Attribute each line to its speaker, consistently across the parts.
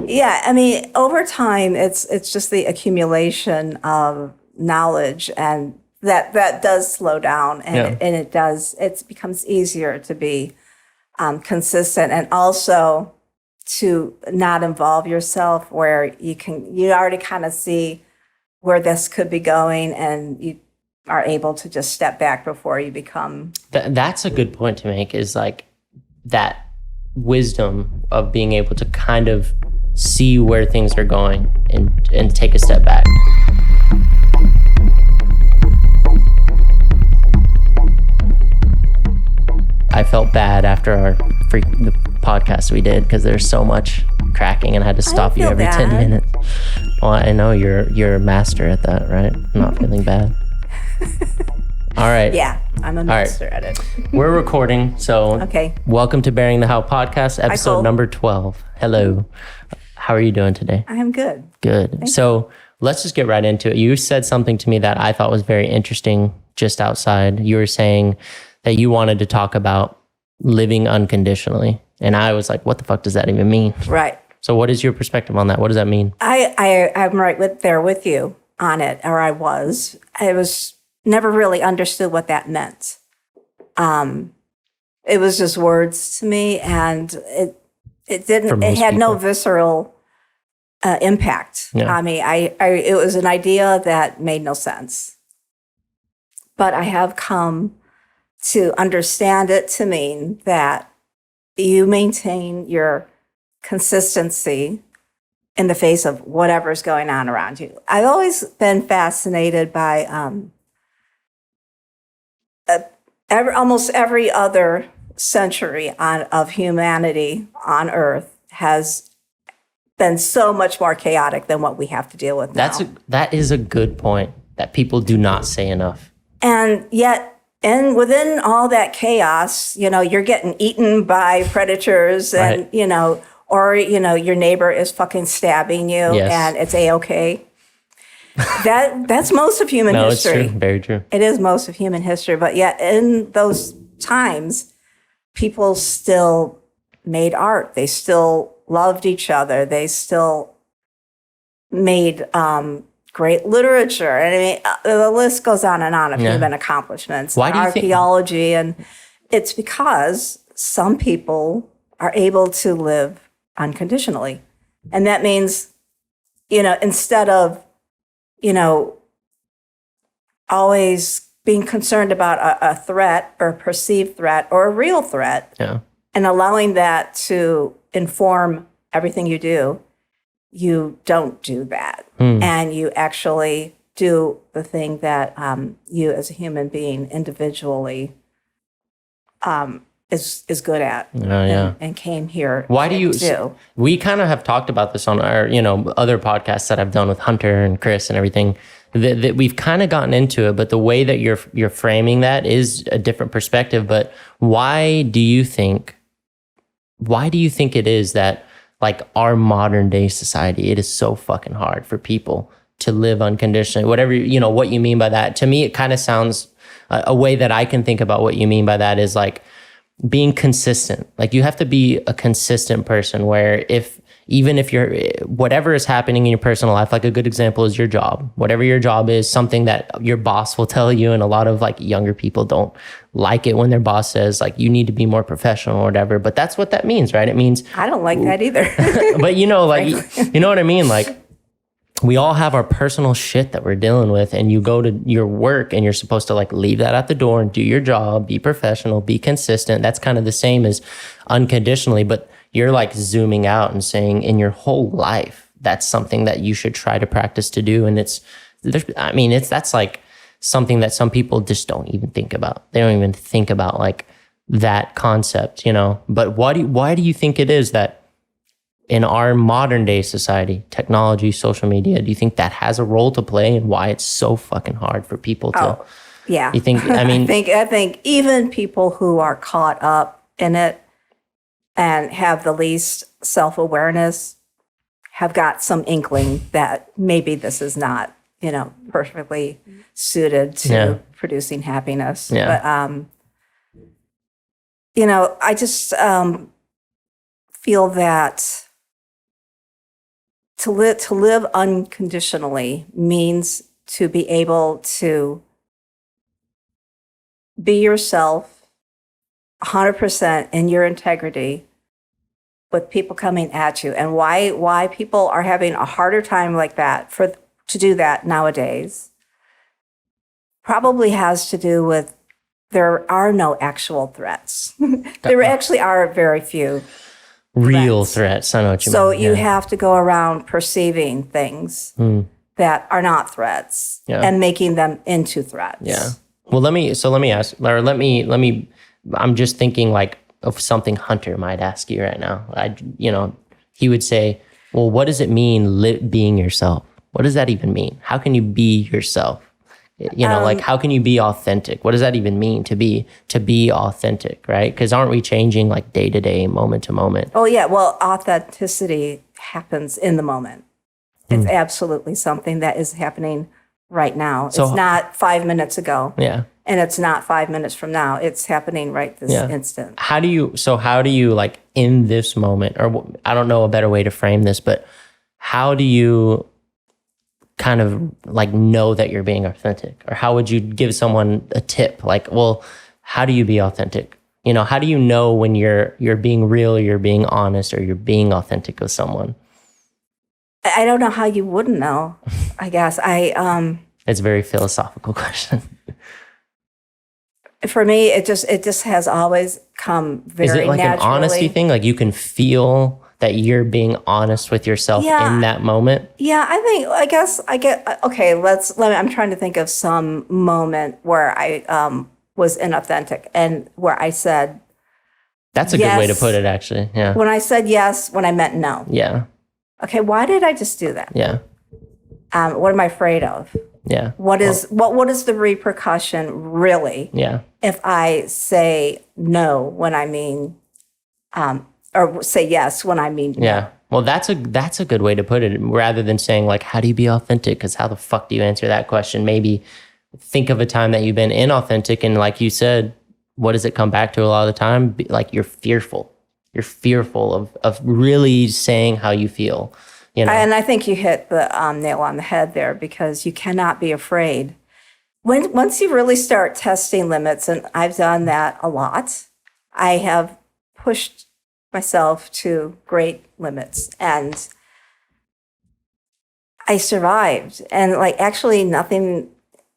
Speaker 1: Yeah, I mean, over time, it's just the accumulation of knowledge, and that does slow down, and it becomes easier to be consistent, and also to not involve yourself where you already kind of see where this could be going, and you are able to just step back before you become.
Speaker 2: That's a good point to make, is like that wisdom of being able to kind of see where things are going and take a step back. I felt bad after the podcast we did because there's so much cracking and I had to stop you every 10 minutes. Well, I know you're a master at that, right? I'm not feeling bad. All right.
Speaker 1: Yeah, I'm a master at it.
Speaker 2: We're recording, so
Speaker 1: okay.
Speaker 2: Welcome to Bearing the How podcast, episode number 12. Hello. How are you doing today?
Speaker 1: I am good.
Speaker 2: Good. So let's just get right into it. You said something to me that I thought was very interesting just outside. You were saying that you wanted to talk about living unconditionally. And I was like, what the fuck does that even mean?
Speaker 1: Right.
Speaker 2: So what is your perspective on that? What does that mean?
Speaker 1: I'm right there with you on it, or I was never really understood what that meant. It was just words to me, and it had no visceral impact on me. It was an idea that made no sense. But I have come to understand it to mean that you maintain your consistency in the face of whatever's going on around you. I've always been fascinated by almost every other century of humanity on Earth has been so much more chaotic than what we have to deal with now.
Speaker 2: That is a good point that people do not say enough.
Speaker 1: And yet, and within all that chaos, you're getting eaten by predators, and
Speaker 2: right.
Speaker 1: Or your neighbor is fucking stabbing you, and it's A-okay. That's most of human history.
Speaker 2: No, it's true. Very true.
Speaker 1: It is most of human history, but yet in those times, people still made art. They still loved each other. They still made great literature. And I mean, the list goes on of human accomplishments, archaeology, and it's because some people are able to live unconditionally. And that means, instead of, always being concerned about a threat or a perceived threat or a real threat, and allowing that to inform everything you do, you don't do that. And you actually do the thing that you as a human being individually is good at and came here to do.
Speaker 2: We kind of have talked about this on our, other podcasts that I've done with Hunter and Chris and everything, that we've kind of gotten into it, but the way that you're framing that is a different perspective. But why do you think it is that, like, our modern day society, it is so fucking hard for people to live unconditionally? Whatever, what you mean by that. To me, it kind of sounds, a way that I can think about what you mean by that is like being consistent. Like, you have to be a consistent person where even if you're, whatever is happening in your personal life, like a good example is your job. Whatever your job is, something that your boss will tell you, and a lot of like younger people don't like it when their boss says like, you need to be more professional or whatever, but that's what that means, right? It means...
Speaker 1: I don't like that either.
Speaker 2: But you know what I mean? Like, we all have our personal shit that we're dealing with, and you go to your work and you're supposed to like leave that at the door and do your job, be professional, be consistent. That's kind of the same as unconditionally, but you're like zooming out and saying in your whole life, that's something that you should try to practice to do. And that's like something that some people just don't even think about. They don't even think about like that concept, but why do you think it is that in our modern day society, technology, social media, do you think that has a role to play in why it's so fucking hard for people to?
Speaker 1: Oh, yeah.
Speaker 2: You think? I mean,
Speaker 1: I think even people who are caught up in it and have the least self-awareness have got some inkling that maybe this is not, perfectly suited to producing happiness.
Speaker 2: Yeah.
Speaker 1: But I just feel that to live unconditionally means to be able to be yourself 100% in your integrity with people coming at you. And why people are having a harder time like that to do that nowadays probably has to do with there are no actual threats. There actually are very few
Speaker 2: real threats. I know what you mean.
Speaker 1: So you have to go around perceiving things that are not threats and making them into threats.
Speaker 2: Yeah. Well, let me ask, or let me, I'm just thinking like of something Hunter might ask you right now. He would say, well, what does it mean being yourself? What does that even mean? How can you be yourself? Like how can you be authentic? What does that even mean to be authentic, right? Because aren't we changing like day to day, moment to moment?
Speaker 1: Oh yeah, well, authenticity happens in the moment. It's absolutely something that is happening right now. So, it's not 5 minutes ago.
Speaker 2: Yeah.
Speaker 1: And it's not 5 minutes from now. It's happening right this instant.
Speaker 2: How do you like in this moment, or I don't know a better way to frame this, but how do you kind of like know that you're being authentic? Or how would you give someone a tip? Like, well, how do you be authentic? How do you know when you're being real, or you're being honest, or you're being authentic with someone?
Speaker 1: I don't know how you wouldn't know, I guess.
Speaker 2: It's a very philosophical question.
Speaker 1: For me, it just has always come very naturally. Is it like
Speaker 2: an honesty thing? Like you can feel that you're being honest with yourself in that moment? Yeah, I guess I get, okay, I'm trying to think of some moment where I was inauthentic and where I said, that's a good way to put it, actually. Yeah.
Speaker 1: When I said yes, when I meant no.
Speaker 2: Yeah.
Speaker 1: Okay, why did I just do that?
Speaker 2: Yeah.
Speaker 1: What am I afraid of?
Speaker 2: Yeah.
Speaker 1: What is the repercussion really?
Speaker 2: Yeah.
Speaker 1: If I say no when I mean, or say yes when I mean no.
Speaker 2: Yeah. Well, that's a good way to put it. Rather than saying like, how do you be authentic? Because how the fuck do you answer that question? Maybe think of a time that you've been inauthentic, and like you said, what does it come back to a lot of the time? Like you're fearful. You're fearful of really saying how you feel.
Speaker 1: And I think you hit the nail on the head there, because you cannot be afraid. Once you really start testing limits, and I've done that a lot, I have pushed myself to great limits, and I survived. And like actually nothing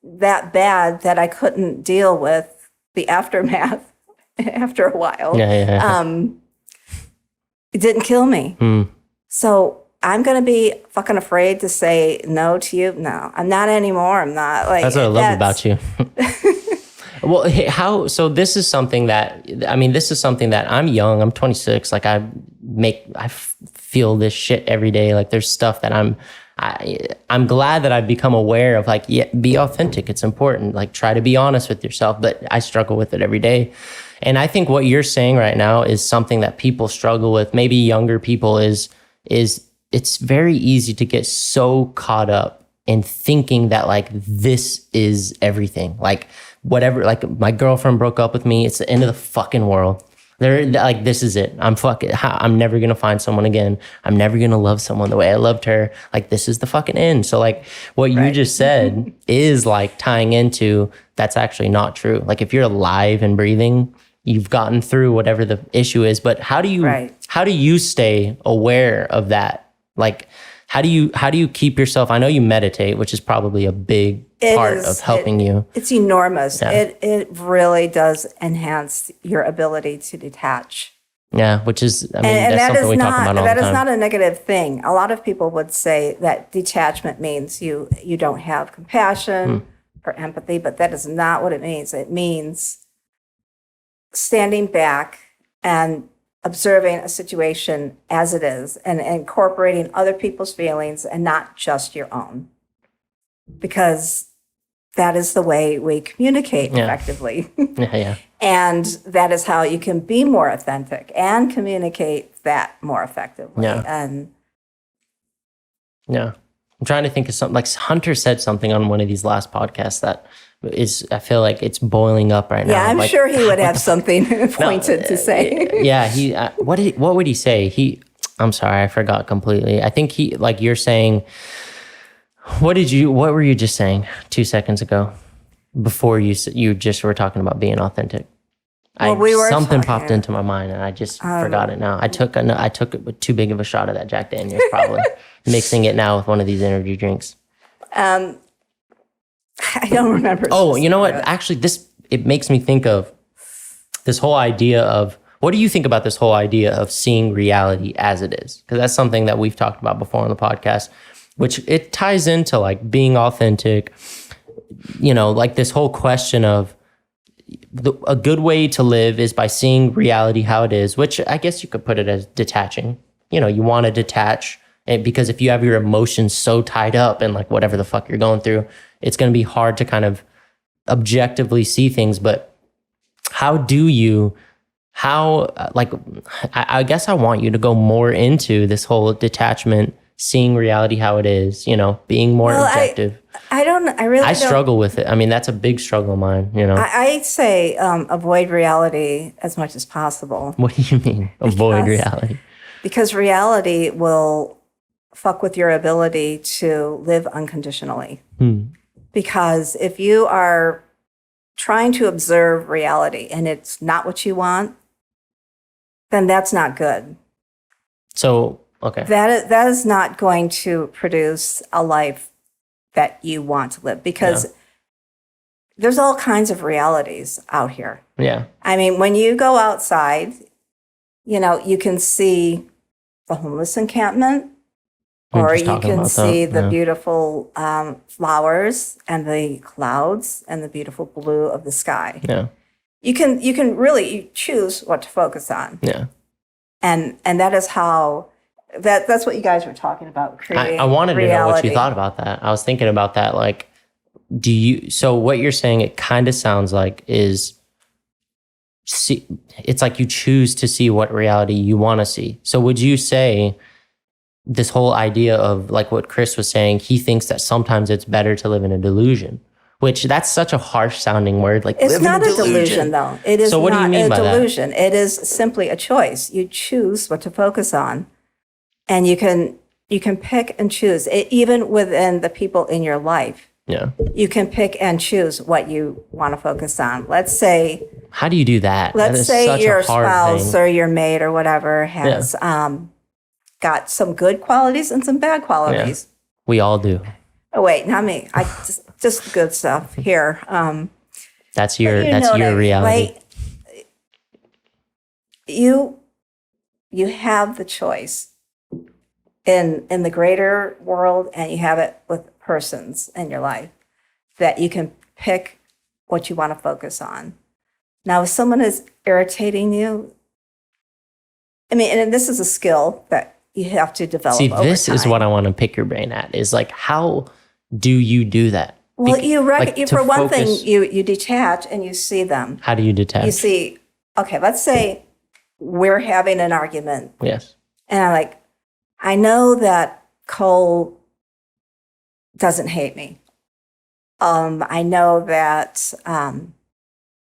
Speaker 1: that bad that I couldn't deal with the aftermath after a while. It didn't kill me. So I'm going to be fucking afraid to say no to you? No, I'm not anymore. I'm not. Like,
Speaker 2: that's what I love about you. Well, so this is something that, I'm young, I'm 26. Like I feel this shit every day. Like there's stuff that I'm glad that I've become aware of, like, be authentic. It's important. Like try to be honest with yourself, but I struggle with it every day. And I think what you're saying right now is something that people struggle with. Maybe younger people is it's very easy to get so caught up in thinking that like this is everything. Like whatever, like my girlfriend broke up with me. It's the end of the fucking world. They're like, this is it. I'm never going to find someone again. I'm never going to love someone the way I loved her. Like this is the fucking end. So like what you just said is like tying into, that's actually not true. Like if you're alive and breathing, you've gotten through whatever the issue is. But how do you stay aware of that? Like, how do you keep yourself? I know you meditate, which is probably a big part of helping you. It's
Speaker 1: enormous. Yeah. It really does enhance your ability to detach.
Speaker 2: Yeah, which is, that's something we talk about all the time.
Speaker 1: That is not a negative thing. A lot of people would say that detachment means you don't have compassion or empathy, but that is not what it means. It means standing back and observing a situation as it is and incorporating other people's feelings and not just your own. Because that is the way we communicate effectively. And that is how you can be more authentic and communicate that more effectively. I'm
Speaker 2: trying to think of something. Like Hunter said something on one of these last podcasts that is, I feel like it's boiling up right now.
Speaker 1: Yeah, I'm sure he would have something pointed to say.
Speaker 2: What would he say? I'm sorry, I forgot completely. I think like you're saying, what were you just saying 2 seconds ago before you just were talking about being authentic?
Speaker 1: Well, we were
Speaker 2: something
Speaker 1: talking-
Speaker 2: popped into my mind and I just forgot it now. I took it with too big of a shot of that Jack Daniels, probably mixing it now with one of these energy drinks.
Speaker 1: I don't remember.
Speaker 2: Oh, you know what? Actually, it makes me think of this whole idea of, what do you think about this whole idea of seeing reality as it is? Because that's something that we've talked about before on the podcast, which it ties into like being authentic, like this whole question of a good way to live is by seeing reality how it is, which I guess you could put it as detaching. You want to detach, because if you have your emotions so tied up in like whatever the fuck you're going through, it's going to be hard to kind of objectively see things. But I guess I want you to go more into this whole detachment, seeing reality how it is, being more objective. I struggle with it. I mean, that's a big struggle of mine,
Speaker 1: I say avoid reality as much as possible.
Speaker 2: What do you mean, avoid reality?
Speaker 1: Because reality will fuck with your ability to live unconditionally. Because if you are trying to observe reality and it's not what you want, then that's not good.
Speaker 2: So, okay.
Speaker 1: That is not going to produce a life that you want to live, because there's all kinds of realities out here.
Speaker 2: Yeah.
Speaker 1: I mean, when you go outside, you can see the homeless encampment, or you can see the beautiful flowers and the clouds and the beautiful blue of the sky.
Speaker 2: Yeah.
Speaker 1: You can really choose what to focus on.
Speaker 2: Yeah.
Speaker 1: And that is how that's what you guys were talking about, creating
Speaker 2: I wanted
Speaker 1: reality.
Speaker 2: to know what you thought about that. I was thinking about that. Like, so what you're saying, it kind of sounds like it's like you choose to see what reality you want to see. So would you say this whole idea of like what Chris was saying, he thinks that sometimes it's better to live in a delusion, which that's such a harsh sounding word. Like,
Speaker 1: it's not a delusion though. It is
Speaker 2: so what
Speaker 1: not
Speaker 2: do you mean
Speaker 1: a
Speaker 2: by
Speaker 1: delusion.
Speaker 2: That?
Speaker 1: It is simply a choice. You choose what to focus on, and you can pick and choose it, even within the people in your life.
Speaker 2: Yeah.
Speaker 1: You can pick and choose what you want to focus on. Let's say,
Speaker 2: how do you do that?
Speaker 1: Let's say your spouse or your mate or whatever has got some good qualities and some bad qualities.
Speaker 2: Yeah. We all do.
Speaker 1: Oh wait, not me. I just the good stuff here.
Speaker 2: That's your reality.
Speaker 1: Like, you have the choice in the greater world, and you have it with persons in your life, that you can pick what you want to focus on. Now, if someone is irritating you, I mean, and this is a skill that you have to develop.
Speaker 2: See,
Speaker 1: over
Speaker 2: this
Speaker 1: time.
Speaker 2: is what I want to pick your brain at, is like, how do you do that?
Speaker 1: Well, for one thing, you detach and you see them.
Speaker 2: How do you detach?
Speaker 1: You see, okay, let's say we're having an argument.
Speaker 2: Yes.
Speaker 1: And I know that Cole doesn't hate me. I know that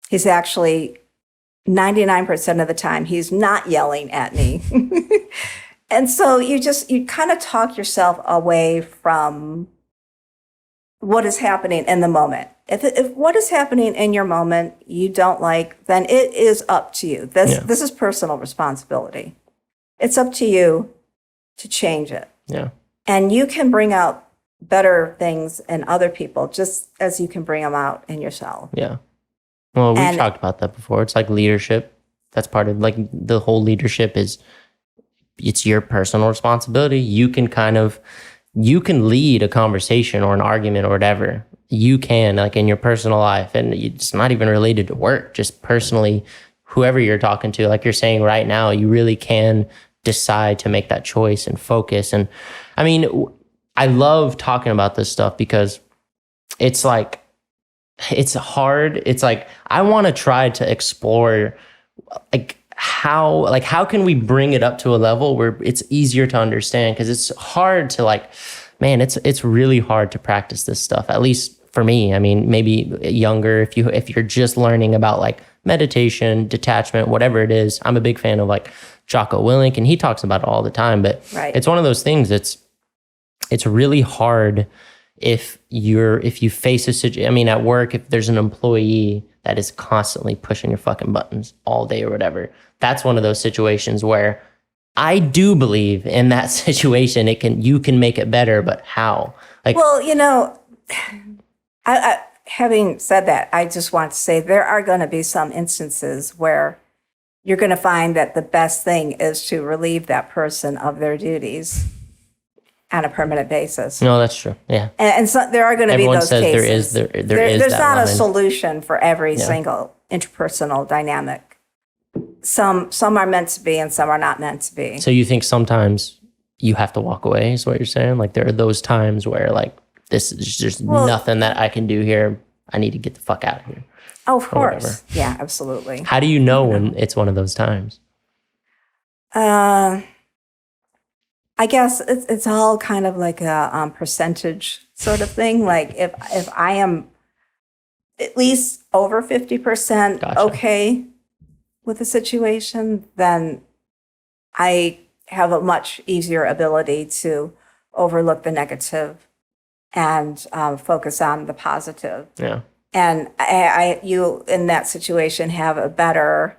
Speaker 1: he's actually 99% of the time, he's not yelling at me. And so you kind of talk yourself away from what is happening in the moment. If what is happening in your moment you don't like, then it is up to you. This is personal responsibility. It's up to you to change it.
Speaker 2: Yeah.
Speaker 1: And you can bring out better things in other people just as you can bring them out in yourself.
Speaker 2: Yeah. Well, we've talked about that before. It's like leadership. That's part of like the whole leadership is, it's your personal responsibility. You can lead a conversation or an argument or whatever. You can, like in your personal life, and it's not even related to work, just personally, whoever you're talking to, like you're saying right now, you really can decide to make that choice and focus. And I mean, I love talking about this stuff because it's like, it's hard. It's like, I want to try to explore how can we bring it up to a level where it's easier to understand? Because it's hard to it's really hard to practice this stuff, at least for me. I mean, maybe younger, if you're just learning about like meditation, detachment, whatever it is. I'm a big fan of like Jocko Willink, and he talks about it all the time. But
Speaker 1: Right.
Speaker 2: it's one of those things that's, it's really hard if you face a situation. I mean, at work, if there's an employee that is constantly pushing your fucking buttons all day or whatever, that's one of those situations where I do believe in that situation. You can make it better, but how? Like,
Speaker 1: Well, having said that, I just want to say there are going to be some instances where you're going to find that the best thing is to relieve that person of their duties on a permanent basis.
Speaker 2: no, that's true. Yeah.
Speaker 1: And so there are going to be
Speaker 2: Everyone
Speaker 1: those
Speaker 2: says
Speaker 1: cases.
Speaker 2: there is
Speaker 1: There's
Speaker 2: that
Speaker 1: not a
Speaker 2: line.
Speaker 1: solution for every single interpersonal dynamic. Some are meant to be and some are not meant to be.
Speaker 2: So you think sometimes you have to walk away is what you're saying? Like there are those times where like, this is just nothing that I can do here. I need to get the fuck out of here.
Speaker 1: Oh, of
Speaker 2: or
Speaker 1: course.
Speaker 2: whatever.
Speaker 1: Yeah, absolutely.
Speaker 2: How do you know when it's one of those times?
Speaker 1: I guess it's all kind of like a percentage sort of thing. Like if I am at least over 50%
Speaker 2: Gotcha.
Speaker 1: okay with the situation, then I have a much easier ability to overlook the negative and focus on the positive.
Speaker 2: Yeah.
Speaker 1: And you in that situation have a better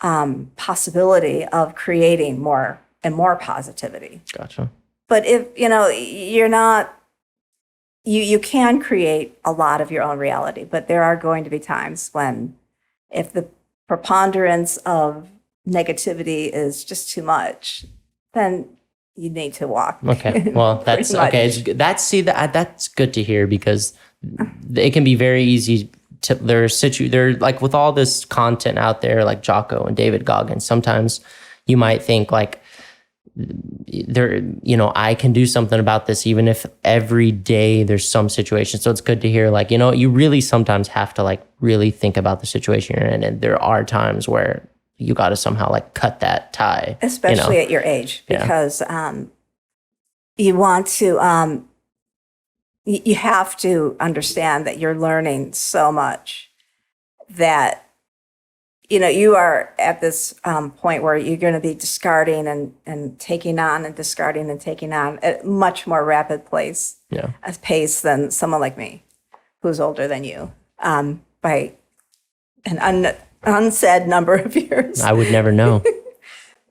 Speaker 1: possibility of creating more and more positivity.
Speaker 2: Gotcha.
Speaker 1: But if you're not, you can create a lot of your own reality, but there are going to be times when if the preponderance of negativity is just too much, then you need to walk.
Speaker 2: Okay. Well, that's
Speaker 1: Pretty much.
Speaker 2: okay. That's good to hear because it can be very easy to they're like with all this content out there, like Jocko and David Goggins, sometimes you might think like I can do something about this, even if every day there's some situation. So it's good to hear like, you really sometimes have to like really think about the situation you're in. And there are times where you got to somehow like cut that tie.
Speaker 1: Especially at your age, because you want to, you have to understand that you're learning so much that, you are at this point where you're going to be discarding and taking on and discarding and taking on at a much more rapid pace than someone like me, who's older than you, by an unsaid number of years.
Speaker 2: I would never know.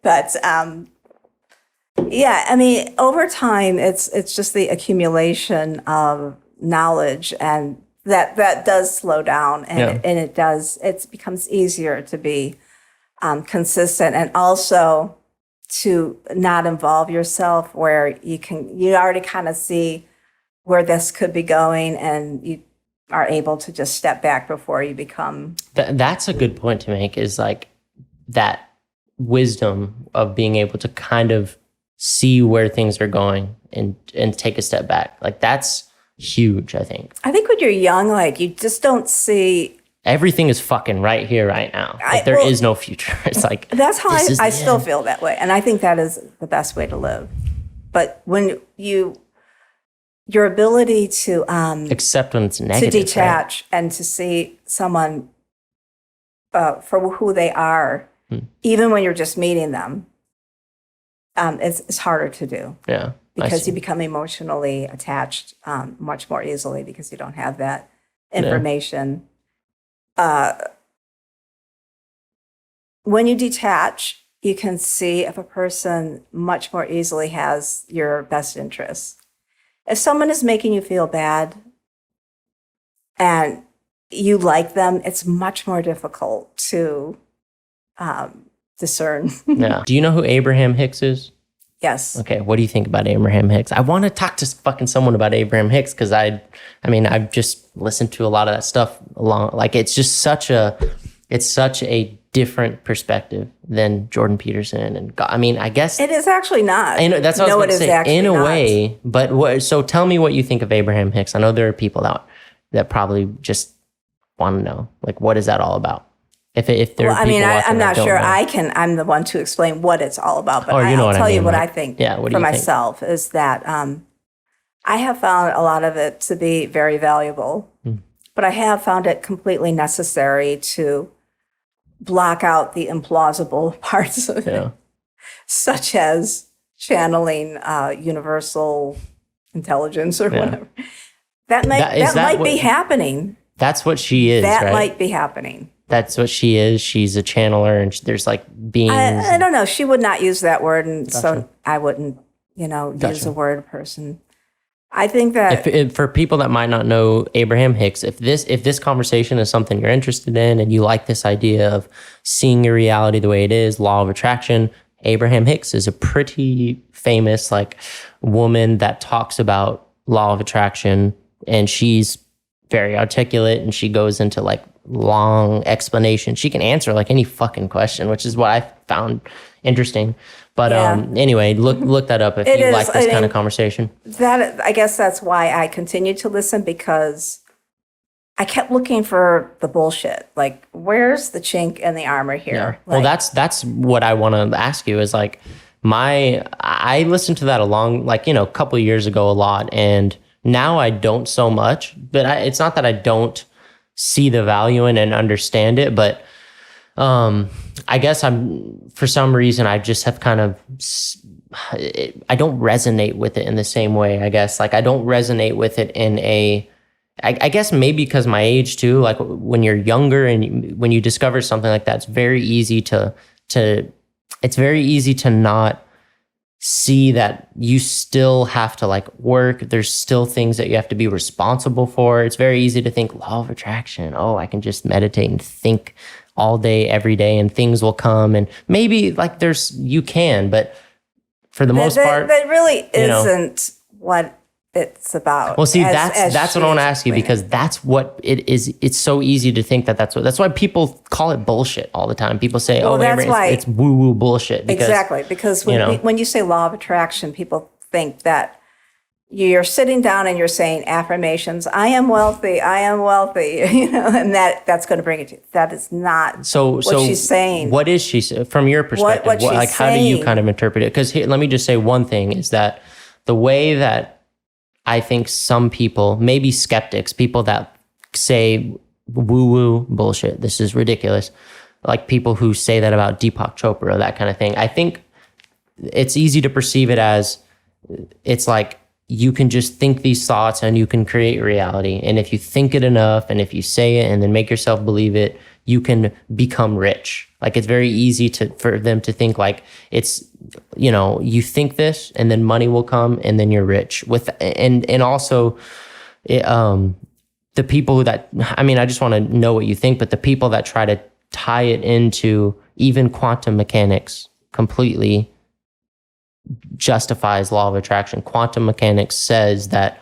Speaker 1: But I mean, over time, it's just the accumulation of knowledge, and that does slow down, and it becomes easier to be consistent, and also to not involve yourself where you already kind of see where this could be going, and you are able to just step back before you become.
Speaker 2: That's a good point to make, is like that wisdom of being able to kind of see where things are going and take a step back. Like that's huge, I think.
Speaker 1: I think when you're young, like you just don't see.
Speaker 2: Everything is fucking right here, right now. Like there is no future. It's like.
Speaker 1: That's how I still feel that way. And I think that is the best way to live. But when your ability to
Speaker 2: accept when it's negative,
Speaker 1: to detach, right? And to see someone for who they are, even when you're just meeting them, it's harder to do.
Speaker 2: Yeah,
Speaker 1: because you become emotionally attached much more easily because you don't have that information. When you detach, you can see if a person much more easily has your best interests. If someone is making you feel bad and you like them, it's much more difficult to discern.
Speaker 2: Yeah. Do you know who Abraham Hicks is?
Speaker 1: Yes.
Speaker 2: Okay. What do you think about Abraham Hicks? I want to talk to fucking someone about Abraham Hicks because I've just listened to a lot of that stuff along. Like it's such a different perspective than Jordan Peterson and God. I mean, I guess
Speaker 1: it is actually not.
Speaker 2: I know that's what I was going to say. In a
Speaker 1: not.
Speaker 2: way, but so tell me what you think of Abraham Hicks. I know there are people that probably just want to know, like, what is that all about? If there are people watching
Speaker 1: I'm not
Speaker 2: that
Speaker 1: sure
Speaker 2: don't know.
Speaker 1: I'm the one to explain what it's all about, but
Speaker 2: you know
Speaker 1: I'll tell you what
Speaker 2: right?
Speaker 1: I think
Speaker 2: what
Speaker 1: for myself is that I have found a lot of it to be very valuable, but I have found it completely necessary to block out the implausible parts of it. such as channeling universal intelligence or whatever. That might be happening.
Speaker 2: That's what she is,
Speaker 1: That
Speaker 2: right?
Speaker 1: might be happening.
Speaker 2: That's what she is. She's a channeler, and there's like beings.
Speaker 1: I don't know. She would not use that word, and
Speaker 2: Gotcha.
Speaker 1: so I wouldn't, use
Speaker 2: Gotcha.
Speaker 1: the word person. I think that
Speaker 2: if for people that might not know Abraham Hicks, if this conversation is something you're interested in and you like this idea of seeing your reality the way it is, law of attraction, Abraham Hicks is a pretty famous like woman that talks about law of attraction, and she's very articulate and she goes into like long explanation. She can answer like any fucking question, which is what I found interesting. But anyway, look that up if you like this kind of conversation.
Speaker 1: That I guess that's why I continued to listen, because I kept looking for the bullshit. Like, where's the chink in the armor here?
Speaker 2: Yeah.
Speaker 1: Like,
Speaker 2: Well, that's what I want to ask you is like I listened to that a couple of years ago a lot, and now I don't so much. But it's not that I don't see the value in and understand it, but I guess for some reason I just have kind of, I don't resonate with it in the same way, I guess. Like I don't resonate with it in I guess maybe because my age too, like when you're younger and when you discover something like that, it's very easy to not see that you still have to like work. There's still things that you have to be responsible for. It's very easy to think law of attraction. Oh, I can just meditate and think all day, every day, and things will come. And maybe like you can, but for the most part,
Speaker 1: that really isn't what it's about.
Speaker 2: Well, see, that's what I want to ask you, because that's what it is. It's so easy to think that's why people call it bullshit all the time. People say, it's woo-woo bullshit.
Speaker 1: Because when you say law of attraction, people think that you're sitting down and you're saying affirmations, I am wealthy, and that's going to bring it to you. That is not what she's saying.
Speaker 2: What is she, from your perspective,
Speaker 1: what she's
Speaker 2: how do you kind of interpret it? Because let me just say one thing is that the way that I think some people, maybe skeptics, people that say woo-woo bullshit, this is ridiculous, like people who say that about Deepak Chopra, that kind of thing, I think it's easy to perceive it as it's like you can just think these thoughts and you can create reality. And if you think it enough and if you say it and then make yourself believe it, you can become rich. Like it's very easy for them to think like it's, you think this and then money will come and then you're rich. And also the people that, I just want to know what you think, but the people that try to tie it into even quantum mechanics completely justifies law of attraction. Quantum mechanics says that,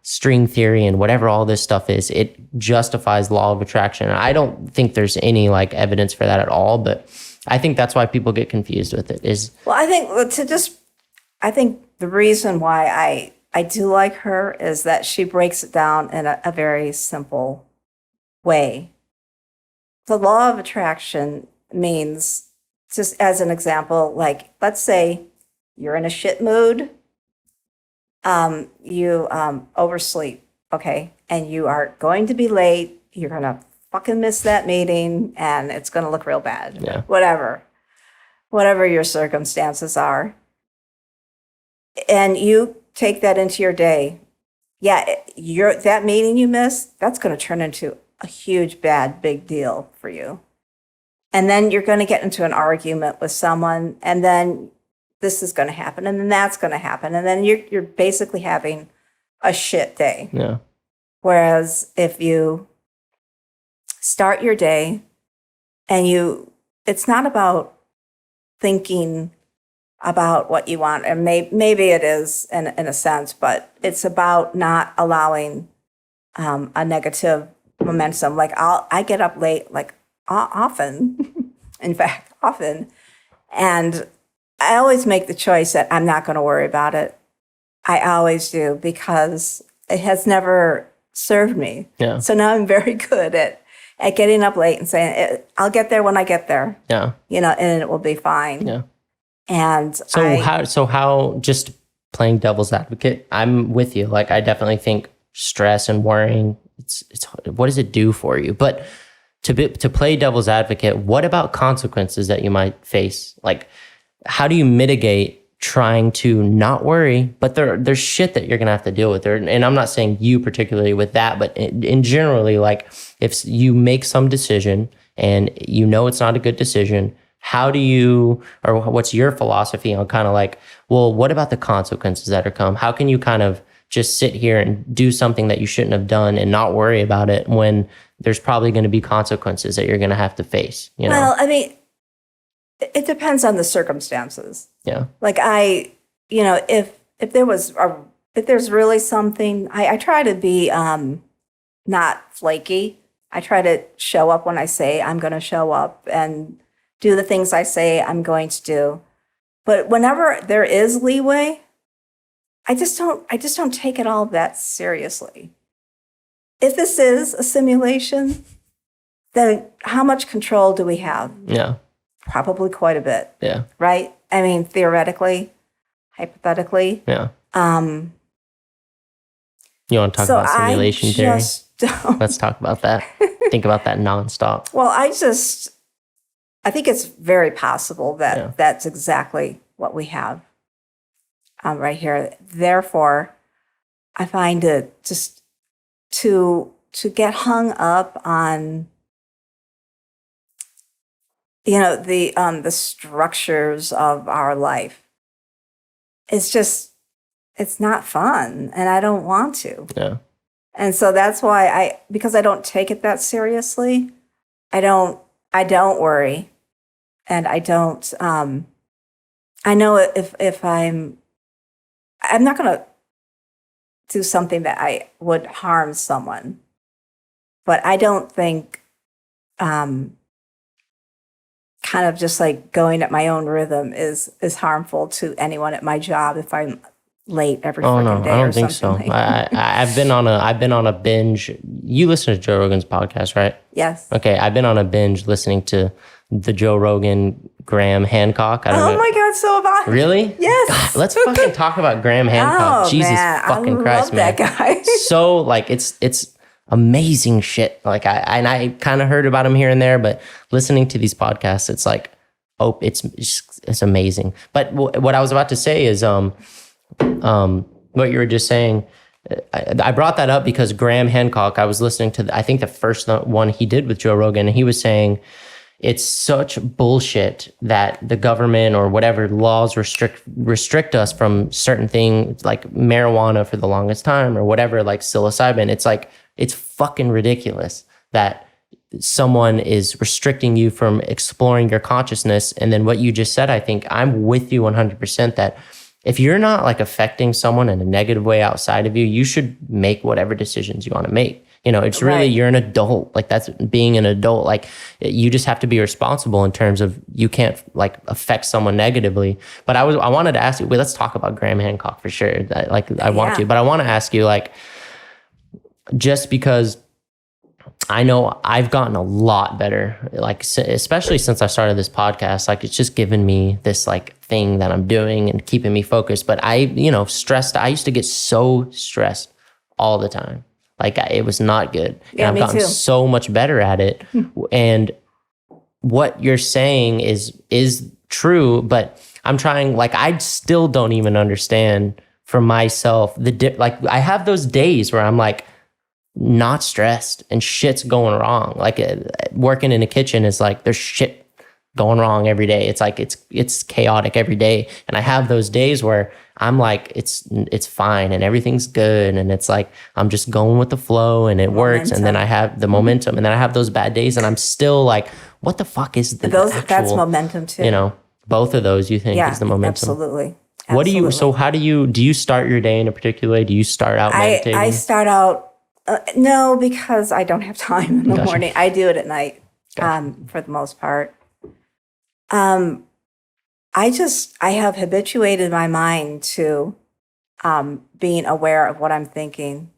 Speaker 2: string theory and whatever all this stuff is, it justifies law of attraction. And I don't think there's any like evidence for that at all, but I think that's why people get confused with it is.
Speaker 1: Well, I think the reason why I do like her is that she breaks it down in a very simple way. The law of attraction means, just as an example, like let's say you're in a shit mood, you oversleep, okay, and you are going to be late, you're going to fucking miss that meeting, and it's going to look real bad.
Speaker 2: Yeah.
Speaker 1: Whatever your circumstances are. And you take that into your day. Yeah, that meeting you missed, that's going to turn into a huge, big deal for you. And then you're going to get into an argument with someone, and then this is going to happen, and then that's going to happen, and then you're basically having a shit day.
Speaker 2: Yeah.
Speaker 1: Whereas if you start your day and it's not about thinking about what you want, and maybe it is in a sense, but it's about not allowing a negative momentum. Like I get up late, like often, in fact, often, and I always make the choice that I'm not going to worry about it. I always do, because it has never served me.
Speaker 2: Yeah.
Speaker 1: So now I'm very good at getting up late and saying, I'll get there when I get there.
Speaker 2: Yeah.
Speaker 1: And it will be fine.
Speaker 2: Yeah.
Speaker 1: And
Speaker 2: how just playing devil's advocate, I'm with you. Like I definitely think stress and worrying, it's what does it do for you? But to play devil's advocate, what about consequences that you might face? Like how do you mitigate trying to not worry, but there's shit that you're gonna have to deal with there. And I'm not saying you particularly with that, but in generally, like if you make some decision and you know it's not a good decision, how do you, or what's your philosophy on kind of like, well, what about the consequences that are come? How can you kind of just sit here and do something that you shouldn't have done and not worry about it when there's probably going to be consequences that you're going to have to face, you know?
Speaker 1: Well, I mean, it depends on the circumstances.
Speaker 2: Yeah.
Speaker 1: Like if there's really something, I try to be not flaky. I try to show up when I say I'm going to show up and do the things I say I'm going to do. But whenever there is leeway, I just don't take it all that seriously. If this is a simulation, then how much control do we have?
Speaker 2: Yeah.
Speaker 1: Probably quite a bit.
Speaker 2: Yeah.
Speaker 1: Right? I mean, theoretically, hypothetically.
Speaker 2: Yeah.
Speaker 1: Um,
Speaker 2: You want to talk
Speaker 1: so
Speaker 2: about simulation
Speaker 1: I
Speaker 2: theory?
Speaker 1: just don't.
Speaker 2: Let's talk about that. Think about that nonstop.
Speaker 1: Well, I think it's very possible that that's exactly what we have right here. Therefore, I find it just to get hung up on the structures of our life. It's not fun, and I don't want to.
Speaker 2: Yeah.
Speaker 1: And so that's why because I don't take it that seriously, I don't worry, and I don't. I know if I'm not going to do something that I would harm someone, but I don't think kind of just like going at my own rhythm is harmful to anyone at my job if I'm late every freaking day.
Speaker 2: I don't
Speaker 1: or
Speaker 2: think so.
Speaker 1: something like
Speaker 2: I've been on a binge. You listen to Joe Rogan's podcast, right?
Speaker 1: Yes.
Speaker 2: Okay, I've been on a binge listening to the Joe Rogan Graham Hancock. I don't know.
Speaker 1: My God, so have I.
Speaker 2: Really?
Speaker 1: Yes.
Speaker 2: God, let's fucking talk about Graham Hancock.
Speaker 1: Oh,
Speaker 2: Jesus
Speaker 1: man.
Speaker 2: fucking
Speaker 1: I
Speaker 2: Christ,
Speaker 1: love
Speaker 2: man.
Speaker 1: that guy.
Speaker 2: So like it's amazing shit. Like I kind of heard about him here and there, but listening to these podcasts, it's like, oh, it's amazing. But what I was about to say is what you were just saying. I brought that up because Graham Hancock, I was listening to I think the first one he did with Joe Rogan, and he was saying it's such bullshit that the government or whatever laws restrict us from certain things like marijuana for the longest time or whatever, like psilocybin. It's like, it's fucking ridiculous that someone is restricting you from exploring your consciousness. And then what you just said, I think I'm with you 100% that if you're not like affecting someone in a negative way outside of you, you should make whatever decisions you want to make. You know, it's really, you're an adult. Like that's being an adult. Like you just have to be responsible in terms of you can't like affect someone negatively. But I wanted to ask you, let's talk about Graham Hancock for sure. I want to, but I want to ask you like, just because I know I've gotten a lot better, like especially since I started this podcast, like it's just given me this like thing that I'm doing and keeping me focused. But I used to get so stressed all the time. Like it was not good.
Speaker 1: Yeah,
Speaker 2: and I've gotten
Speaker 1: too.
Speaker 2: so much better at it. And what you're saying is true, but I'm trying, like I still don't even understand for myself like I have those days where I'm like not stressed and shit's going wrong. Like working in a kitchen is like there's shit going wrong every day. It's like it's chaotic every day. And I have those days where I'm like it's fine and everything's good and it's like I'm just going with the flow and it works. And then I have the momentum and then I have those bad days and I'm still like, what the fuck is
Speaker 1: that's momentum too.
Speaker 2: You know, both of those you think is the momentum.
Speaker 1: Absolutely.
Speaker 2: What do you, so how do you start your day in a particular way? Do you start out meditating?
Speaker 1: I start out, no, because I don't have time in the morning. I do it at night for the most part. I have habituated my mind to being aware of what I'm thinking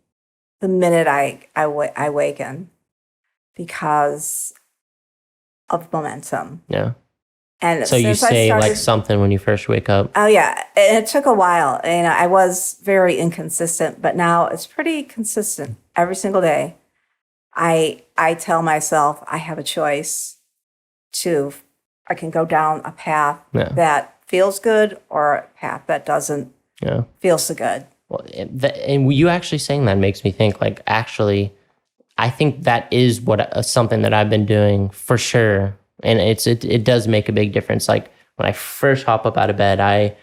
Speaker 1: the minute I awaken because of momentum.
Speaker 2: Yeah.
Speaker 1: And
Speaker 2: so you say like something when you first wake up.
Speaker 1: Oh yeah, it took a while. I was very inconsistent, but now it's pretty consistent every single day. I tell myself I have a choice I can go down a path that feels good or a path that doesn't feel so good.
Speaker 2: Well, and you actually saying that makes me think, like, actually, I think that is something that I've been doing for sure. And it does make a big difference. Like when I first hop up out of bed, I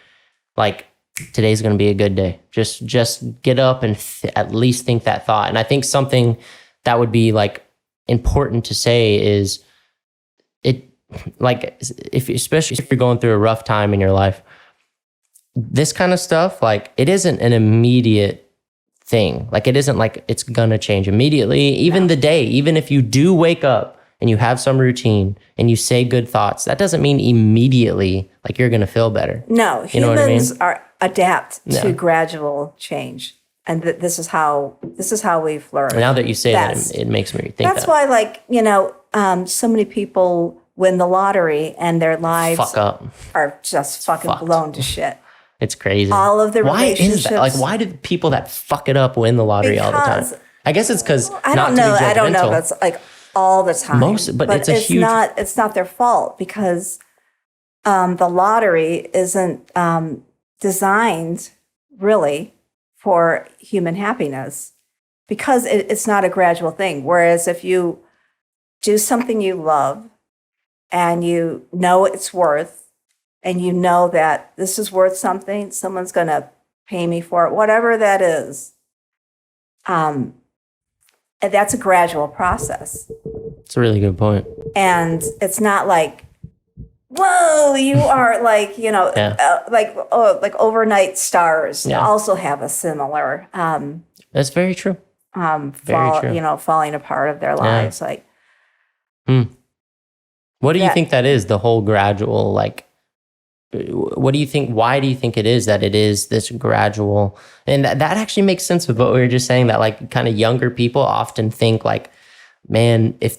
Speaker 2: like, today's going to be a good day. Just get up and at least think that thought. And I think something that would be like important to say is like, especially if you're going through a rough time in your life, this kind of stuff, like it isn't an immediate thing. Like it isn't like it's gonna change immediately. Even the day, even if you do wake up and you have some routine and you say good thoughts, that doesn't mean immediately like you're gonna feel better.
Speaker 1: No,
Speaker 2: you know
Speaker 1: humans
Speaker 2: what I mean?
Speaker 1: adapt to gradual change, and this is how we've learned.
Speaker 2: Now that you say that, it makes me think
Speaker 1: that's why, like, so many people win the lottery and their lives are just fucking blown to shit.
Speaker 2: It's crazy.
Speaker 1: All of the relationships.
Speaker 2: Why is that? Like, why do people that fuck it up win the lottery all the time? I guess it's because
Speaker 1: I don't know if it's like all the time. But it's huge. It's not their fault because the lottery isn't designed really for human happiness because it's not a gradual thing. Whereas if you do something you love and you know it's worth, and you know that this is worth something, someone's going to pay me for it, whatever that is. And that's a gradual process.
Speaker 2: It's a really good point.
Speaker 1: And it's not like, whoa, you are like, like overnight stars also have a similar,
Speaker 2: that's very true.
Speaker 1: Falling apart of their lives. Like,
Speaker 2: what do you think that is? The whole gradual, like, what do you think? Why do you think it is that it is this gradual? And that actually makes sense with what we were just saying, that like kind of younger people often think like, man, if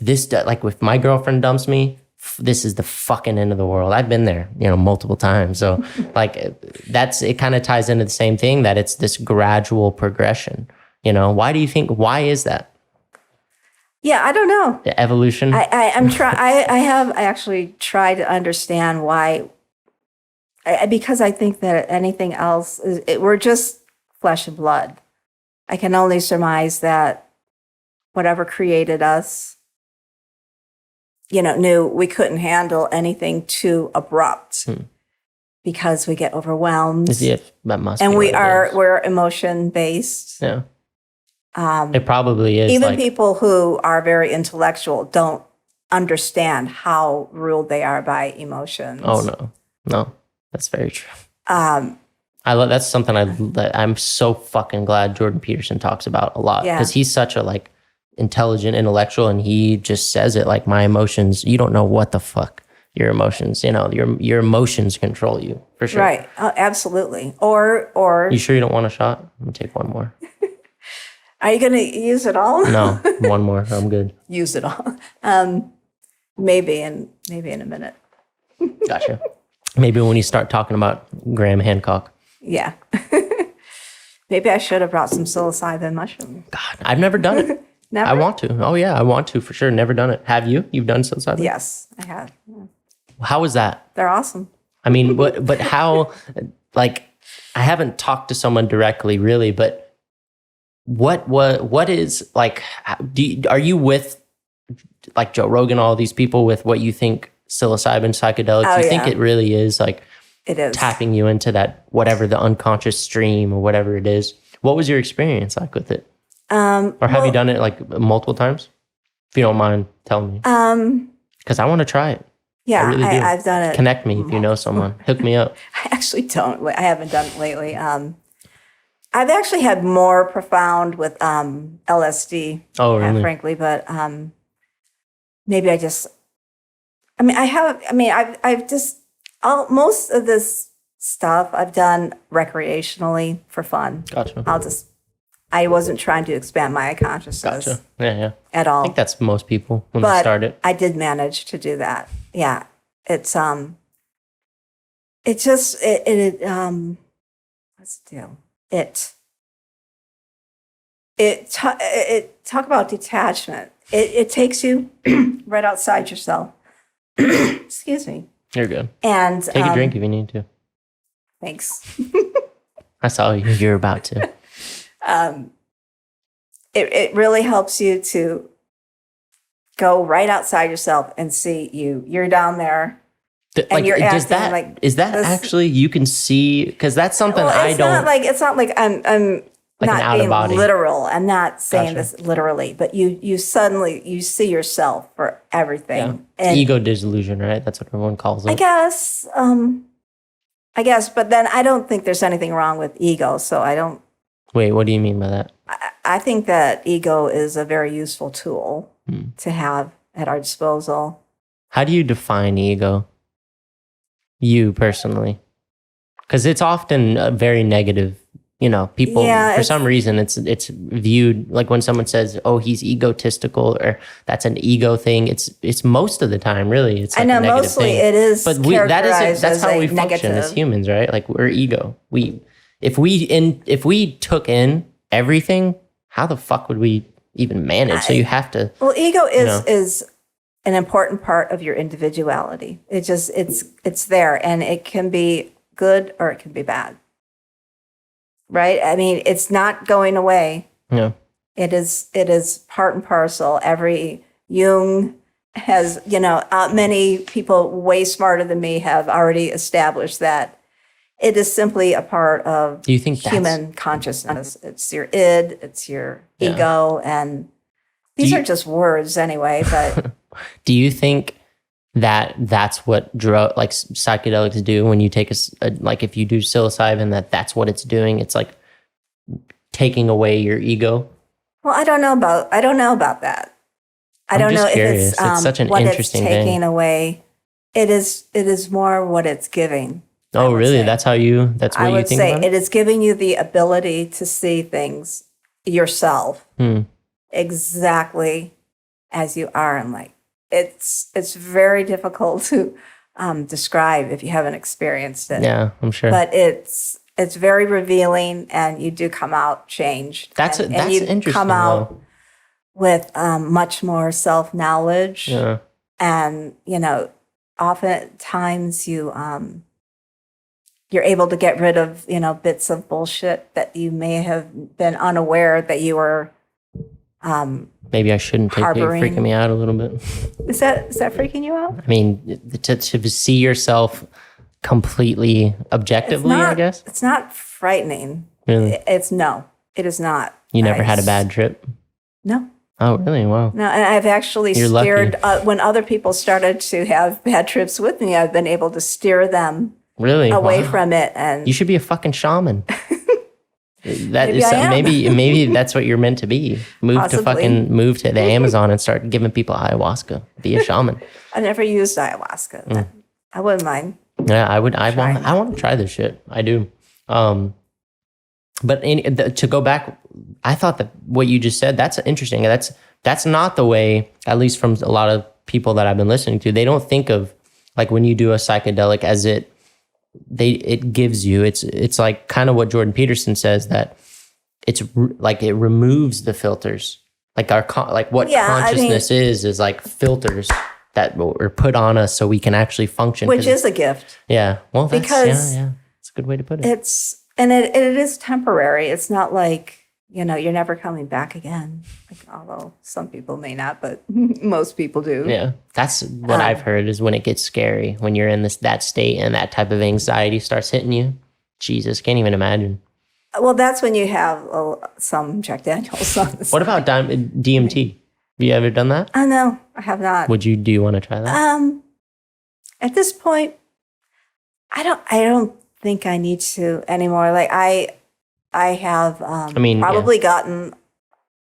Speaker 2: my girlfriend dumps me, this is the fucking end of the world. I've been there, multiple times. So like it kind of ties into the same thing, that it's this gradual progression. Why do you think, why is that?
Speaker 1: Yeah, I don't know.
Speaker 2: The evolution.
Speaker 1: I actually tried to understand why. Because I think that anything else, we're just flesh and blood. I can only surmise that whatever created us, knew we couldn't handle anything too abrupt because we get overwhelmed.
Speaker 2: That must
Speaker 1: and
Speaker 2: be
Speaker 1: we're emotion based.
Speaker 2: Yeah. It probably is.
Speaker 1: Even people who are very intellectual don't understand how ruled they are by emotions.
Speaker 2: Oh, no. That's very true. That's something I'm so fucking glad Jordan Peterson talks about a lot, because he's such a like intelligent intellectual, and he just says it like, my emotions, you don't know what the fuck your emotions, your emotions control you for sure.
Speaker 1: Right. Absolutely. Or
Speaker 2: you sure you don't want a shot? Let me take one more.
Speaker 1: Are you going to use it all?
Speaker 2: No, one more. I'm good.
Speaker 1: Use it all. Maybe in a minute.
Speaker 2: Gotcha. Maybe when you start talking about Graham Hancock.
Speaker 1: Yeah. Maybe I should have brought some psilocybin mushroom.
Speaker 2: God, I've never done it.
Speaker 1: Never?
Speaker 2: I want to. Oh, yeah, I want to for sure. Never done it. Have you? You've done psilocybin?
Speaker 1: Yes, I have. Yeah.
Speaker 2: How was that?
Speaker 1: They're awesome.
Speaker 2: I mean, but how, like, I haven't talked to someone directly really, but what is, like, are you with, like, Joe Rogan, all these people, with what you think psilocybin, psychedelics, you think it really is like
Speaker 1: it is
Speaker 2: tapping you into that, whatever the unconscious stream or whatever it is? What was your experience like with it? Or have you done it like multiple times? If you don't mind telling me. Because I want to try it.
Speaker 1: Yeah,
Speaker 2: I really do.
Speaker 1: I've done it.
Speaker 2: Connect me if you know someone. Hook me up.
Speaker 1: I actually don't. I haven't done it lately. I've actually had more profound with LSD.
Speaker 2: Oh, really?
Speaker 1: Frankly, but maybe I've just most of this stuff I've done recreationally for fun.
Speaker 2: Gotcha.
Speaker 1: I wasn't trying to expand my consciousness.
Speaker 2: Gotcha. Yeah.
Speaker 1: At all.
Speaker 2: I think that's most people when they start it.
Speaker 1: I did manage to do that. Yeah. It's what's the deal? Talk about detachment. It takes you right outside yourself. Excuse me.
Speaker 2: You're good.
Speaker 1: And
Speaker 2: take a drink if you need to.
Speaker 1: Thanks.
Speaker 2: I saw you're about to.
Speaker 1: It really helps you to go right outside yourself and see you. You're down there. And you're
Speaker 2: does
Speaker 1: acting
Speaker 2: that,
Speaker 1: like
Speaker 2: is that
Speaker 1: this-
Speaker 2: actually, you can see, because that's something
Speaker 1: Well,
Speaker 2: I don't,
Speaker 1: it's not like I'm
Speaker 2: like an
Speaker 1: not
Speaker 2: out of
Speaker 1: being
Speaker 2: body.
Speaker 1: literal. I'm not saying
Speaker 2: Gotcha.
Speaker 1: this literally, but you suddenly you see yourself for everything.
Speaker 2: yeah.
Speaker 1: And
Speaker 2: Ego delusion, right? That's what everyone calls it.
Speaker 1: I guess, but then I don't think there's anything wrong with ego. So I don't.
Speaker 2: Wait, what do you mean by that?
Speaker 1: I think that ego is a very useful tool to have at our disposal.
Speaker 2: How do you define ego? You personally? Because it's often a very negative, people, for some reason, it's viewed like when someone says, oh, he's egotistical, or that's an ego thing. It's most of the time, really. It's like
Speaker 1: I know
Speaker 2: a negative
Speaker 1: mostly
Speaker 2: thing.
Speaker 1: it is,
Speaker 2: but
Speaker 1: characterized
Speaker 2: that's
Speaker 1: as
Speaker 2: how
Speaker 1: a
Speaker 2: we function
Speaker 1: negative.
Speaker 2: as humans, right? Like we're ego. If we took in everything, how the fuck would we even manage? So you have to.
Speaker 1: Well, ego is an important part of your individuality. It's there, and it can be good or it can be bad. Right? I mean, it's not going away.
Speaker 2: Yeah.
Speaker 1: It is part and parcel. Every Jung has, many people way smarter than me have already established that it is simply a part of
Speaker 2: Do you think
Speaker 1: human consciousness. It's your id, it's your ego, and these are just words anyway, but
Speaker 2: do you think that that's what psychedelics do when you take like if you do psilocybin, that's what it's doing? It's like taking away your ego.
Speaker 1: Well, I don't know about that. I don't know if
Speaker 2: curious. It's such an
Speaker 1: what
Speaker 2: interesting
Speaker 1: it's taking
Speaker 2: thing.
Speaker 1: away. It is more what it's giving.
Speaker 2: Oh, really?
Speaker 1: say.
Speaker 2: That's what you think about it?
Speaker 1: I would say it is giving you the ability to see things yourself exactly as you are, and like it's very difficult to describe if you haven't experienced it.
Speaker 2: Yeah, I'm sure.
Speaker 1: But it's very revealing, and you do come out changed.
Speaker 2: That's
Speaker 1: and you
Speaker 2: interesting.
Speaker 1: Come out with much more self-knowledge, and oftentimes you're able to get rid of bits of bullshit that you may have been unaware that you were.
Speaker 2: Maybe I shouldn't take it. You're freaking me out a little bit.
Speaker 1: Is that freaking you out?
Speaker 2: I mean, to see yourself completely objectively, I guess.
Speaker 1: It's not frightening.
Speaker 2: Really?
Speaker 1: It is not.
Speaker 2: You never had a bad trip?
Speaker 1: No.
Speaker 2: Oh, really? Wow.
Speaker 1: No, and I've actually steered, when other people started to have bad trips with me, I've been able to steer them away from it. And
Speaker 2: you should be a fucking shaman.
Speaker 1: Maybe
Speaker 2: maybe that's what you're meant to be. Move to the Amazon and start giving people ayahuasca. Be a shaman.
Speaker 1: I've never used ayahuasca. I wouldn't mind.
Speaker 2: Yeah, I would. I want to try this shit. I do. But to go back, I thought that what you just said, that's interesting. That's not the way, at least from a lot of people that I've been listening to. They don't think of like when you do a psychedelic as it gives you. It's like kind of what Jordan Peterson says, that it's like it removes the filters. Like consciousness is like filters that were put on us so we can actually function.
Speaker 1: Which is a gift.
Speaker 2: Yeah. Well, it's a good way to put it.
Speaker 1: It is temporary. It's not like, you're never coming back again. Like, although some people may not, but most people do.
Speaker 2: Yeah. That's what I've heard is when it gets scary, when you're in that state and that type of anxiety starts hitting you. Jesus, can't even imagine.
Speaker 1: Well, that's when you have some Jack Daniels.
Speaker 2: What about DMT? Have you ever done that?
Speaker 1: No, I have not.
Speaker 2: Do you want to try that?
Speaker 1: At this point, I don't think I need to anymore. Like I have probably gotten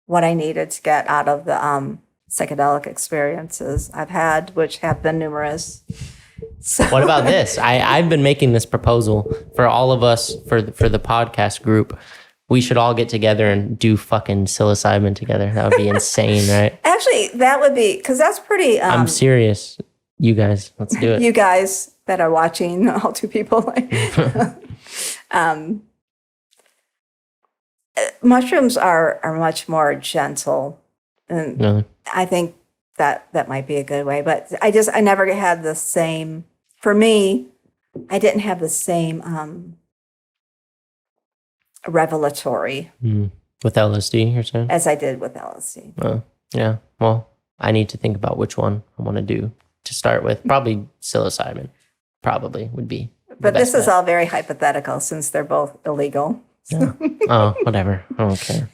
Speaker 1: what I needed to get out of the psychedelic experiences I've had, which have been numerous. So.
Speaker 2: What about this? I've been making this proposal for all of us for the podcast group. We should all get together and do fucking psilocybin together. That would be insane, right?
Speaker 1: Actually, that would be, because that's pretty...
Speaker 2: I'm serious. You guys, let's do it.
Speaker 1: You guys that are watching, all two people. Mushrooms are much more gentle. And
Speaker 2: really?
Speaker 1: I think that might be a good way. But I never had the same... For me, I didn't have the same revelatory
Speaker 2: With LSD, you're saying?
Speaker 1: as I did with LSD.
Speaker 2: Yeah. Well, I need to think about which one I want to do to start with. Probably psilocybin. Probably would be.
Speaker 1: But this is all very hypothetical since they're both illegal.
Speaker 2: Yeah. Oh, whatever. I don't care.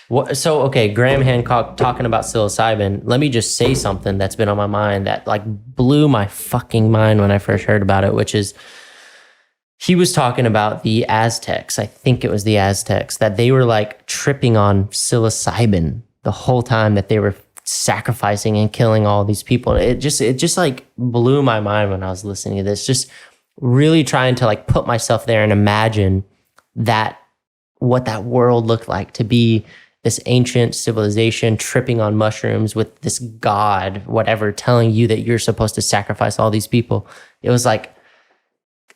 Speaker 2: Okay, Graham Hancock talking about psilocybin. Let me just say something that's been on my mind that like blew my fucking mind when I first heard about it, which is he was talking about the Aztecs. I think it was the Aztecs, that they were like tripping on psilocybin the whole time that they were sacrificing and killing all these people. It just like blew my mind when I was listening to this, just really trying to like put myself there and imagine that what that world looked like, to be this ancient civilization tripping on mushrooms with this god, whatever, telling you that you're supposed to sacrifice all these people. It was like,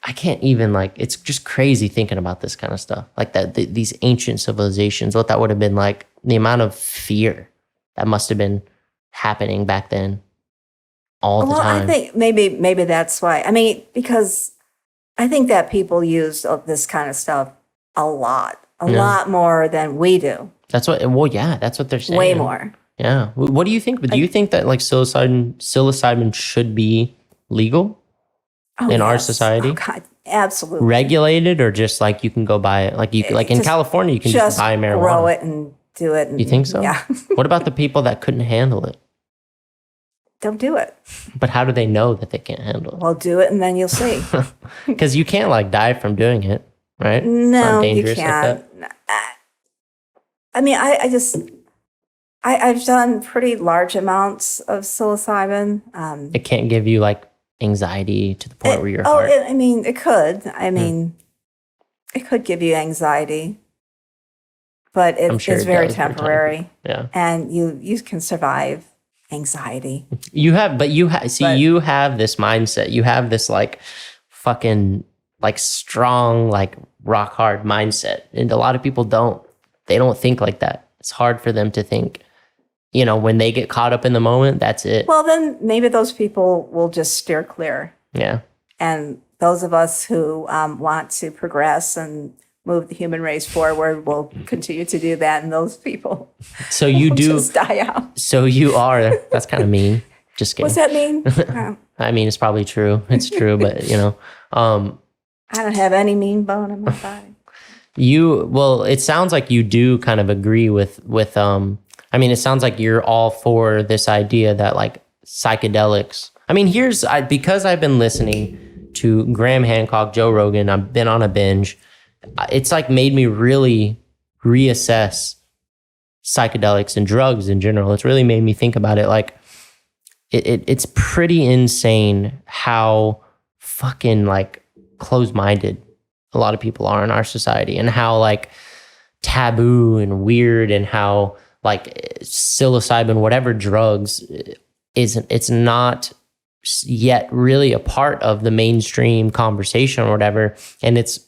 Speaker 2: I can't even like, it's just crazy thinking about this kind of stuff. Like that, these ancient civilizations, what that would have been like, the amount of fear that must have been happening back then all the time.
Speaker 1: I think maybe that's why. I mean, because I think that people use this kind of stuff a lot more than we do.
Speaker 2: That's what they're saying.
Speaker 1: Way more.
Speaker 2: Yeah. What do you think? Do you think that like psilocybin should be legal in our society?
Speaker 1: Oh, God, absolutely.
Speaker 2: Regulated, or just like you can go buy it? Like in California, you can just buy marijuana.
Speaker 1: Grow it and do it.
Speaker 2: You think so?
Speaker 1: Yeah.
Speaker 2: What about the people that couldn't handle it?
Speaker 1: Don't do it.
Speaker 2: But how do they know that they can't handle it?
Speaker 1: Well, do it and then you'll see.
Speaker 2: Because you can't like die from doing it, right?
Speaker 1: No, you can't. Like I mean, I've done pretty large amounts of psilocybin.
Speaker 2: It can't give you like anxiety to the point where your heart.
Speaker 1: I mean, it could. I mean, it could give you anxiety, but it's very temporary.
Speaker 2: Yeah,
Speaker 1: and you can survive anxiety.
Speaker 2: You have this mindset. You have this like fucking like strong, like rock hard mindset, and a lot of people don't. They don't think like that. It's hard for them to think, when they get caught up in the moment, that's it.
Speaker 1: Well, then maybe those people will just steer clear.
Speaker 2: Yeah.
Speaker 1: And those of us who want to progress and move the human race forward will continue to do that. And those people
Speaker 2: so you
Speaker 1: will
Speaker 2: do
Speaker 1: just die out.
Speaker 2: So you are, that's kind of mean. Just kidding.
Speaker 1: What's that mean?
Speaker 2: I mean, it's probably true. It's true, but
Speaker 1: I don't have any mean bone in my body.
Speaker 2: It sounds like you do kind of agree with it sounds like you're all for this idea that like psychedelics. I mean, because I've been listening to Graham Hancock, Joe Rogan, I've been on a binge. It's like made me really reassess psychedelics and drugs in general. It's really made me think about it. Like it's pretty insane how fucking like closed-minded a lot of people are in our society, and how like taboo and weird, and how like psilocybin, whatever drugs, it's not yet really a part of the mainstream conversation or whatever. And it's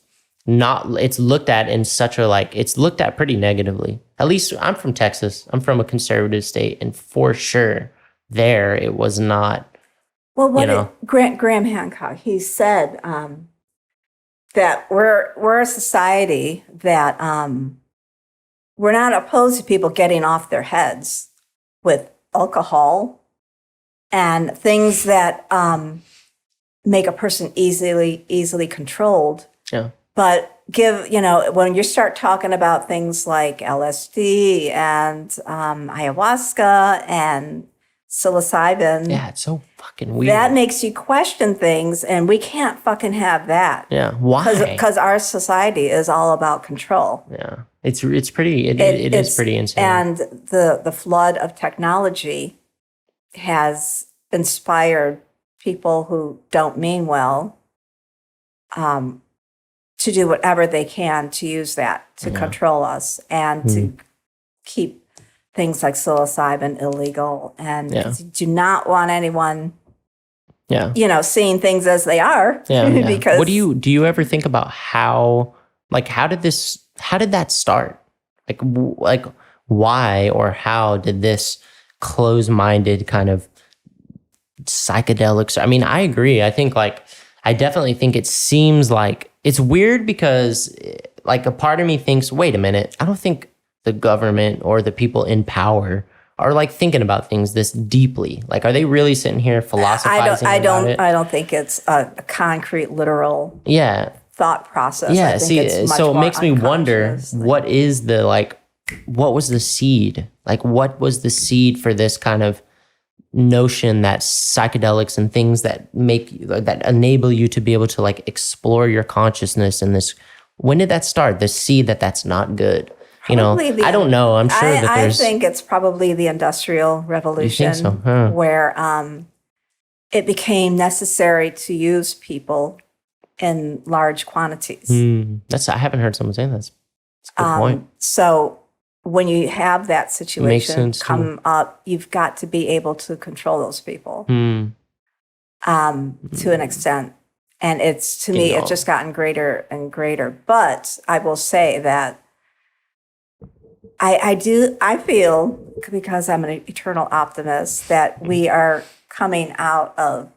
Speaker 2: looked at in such a like, it's looked at pretty negatively. At least I'm from Texas. I'm from a conservative state, and for sure there it was not.
Speaker 1: Well, Graham Hancock, he said that we're a society that we're not opposed to people getting off their heads with alcohol and things that make a person easily controlled.
Speaker 2: Yeah.
Speaker 1: But when you start talking about things like LSD and ayahuasca and psilocybin.
Speaker 2: Yeah, it's so fucking weird.
Speaker 1: That makes you question things, and we can't fucking have that.
Speaker 2: Yeah, why?
Speaker 1: Because our society is all about control.
Speaker 2: Yeah, it's pretty. It is pretty insane.
Speaker 1: And the flood of technology has inspired people who don't mean well to do whatever they can to use that to control us and to keep things like psilocybin illegal, and do not want anyone, seeing things as they are.
Speaker 2: Yeah.
Speaker 1: Because
Speaker 2: what do you ever think about how did that start? Like why or how did this closed-minded kind of psychedelics? I mean, I agree. I think I definitely think it seems like it's weird because like a part of me thinks, wait a minute, I don't think the government or the people in power are like thinking about things this deeply. Like, are they really sitting here philosophizing about it?
Speaker 1: I don't think it's a concrete, literal thought process.
Speaker 2: Yeah.
Speaker 1: I think it's much
Speaker 2: So it
Speaker 1: more
Speaker 2: makes me wonder
Speaker 1: unconscious.
Speaker 2: what is the like, what was the seed? Like, what was the seed for this kind of notion that psychedelics and things that enable you to be able to like explore your consciousness in this? When did that start? The seed that's not good. Probably I don't know. I'm sure that there's.
Speaker 1: I think it's probably the Industrial Revolution,
Speaker 2: you think so? Huh.
Speaker 1: Where it became necessary to use people in large quantities.
Speaker 2: I haven't heard someone say that. That's a good point.
Speaker 1: So when you have that situation come up, you've got to be able to control those people to an extent. And it's, to me, it's just gotten greater and greater. But I will say that I feel, because I'm an eternal optimist, that we are coming out of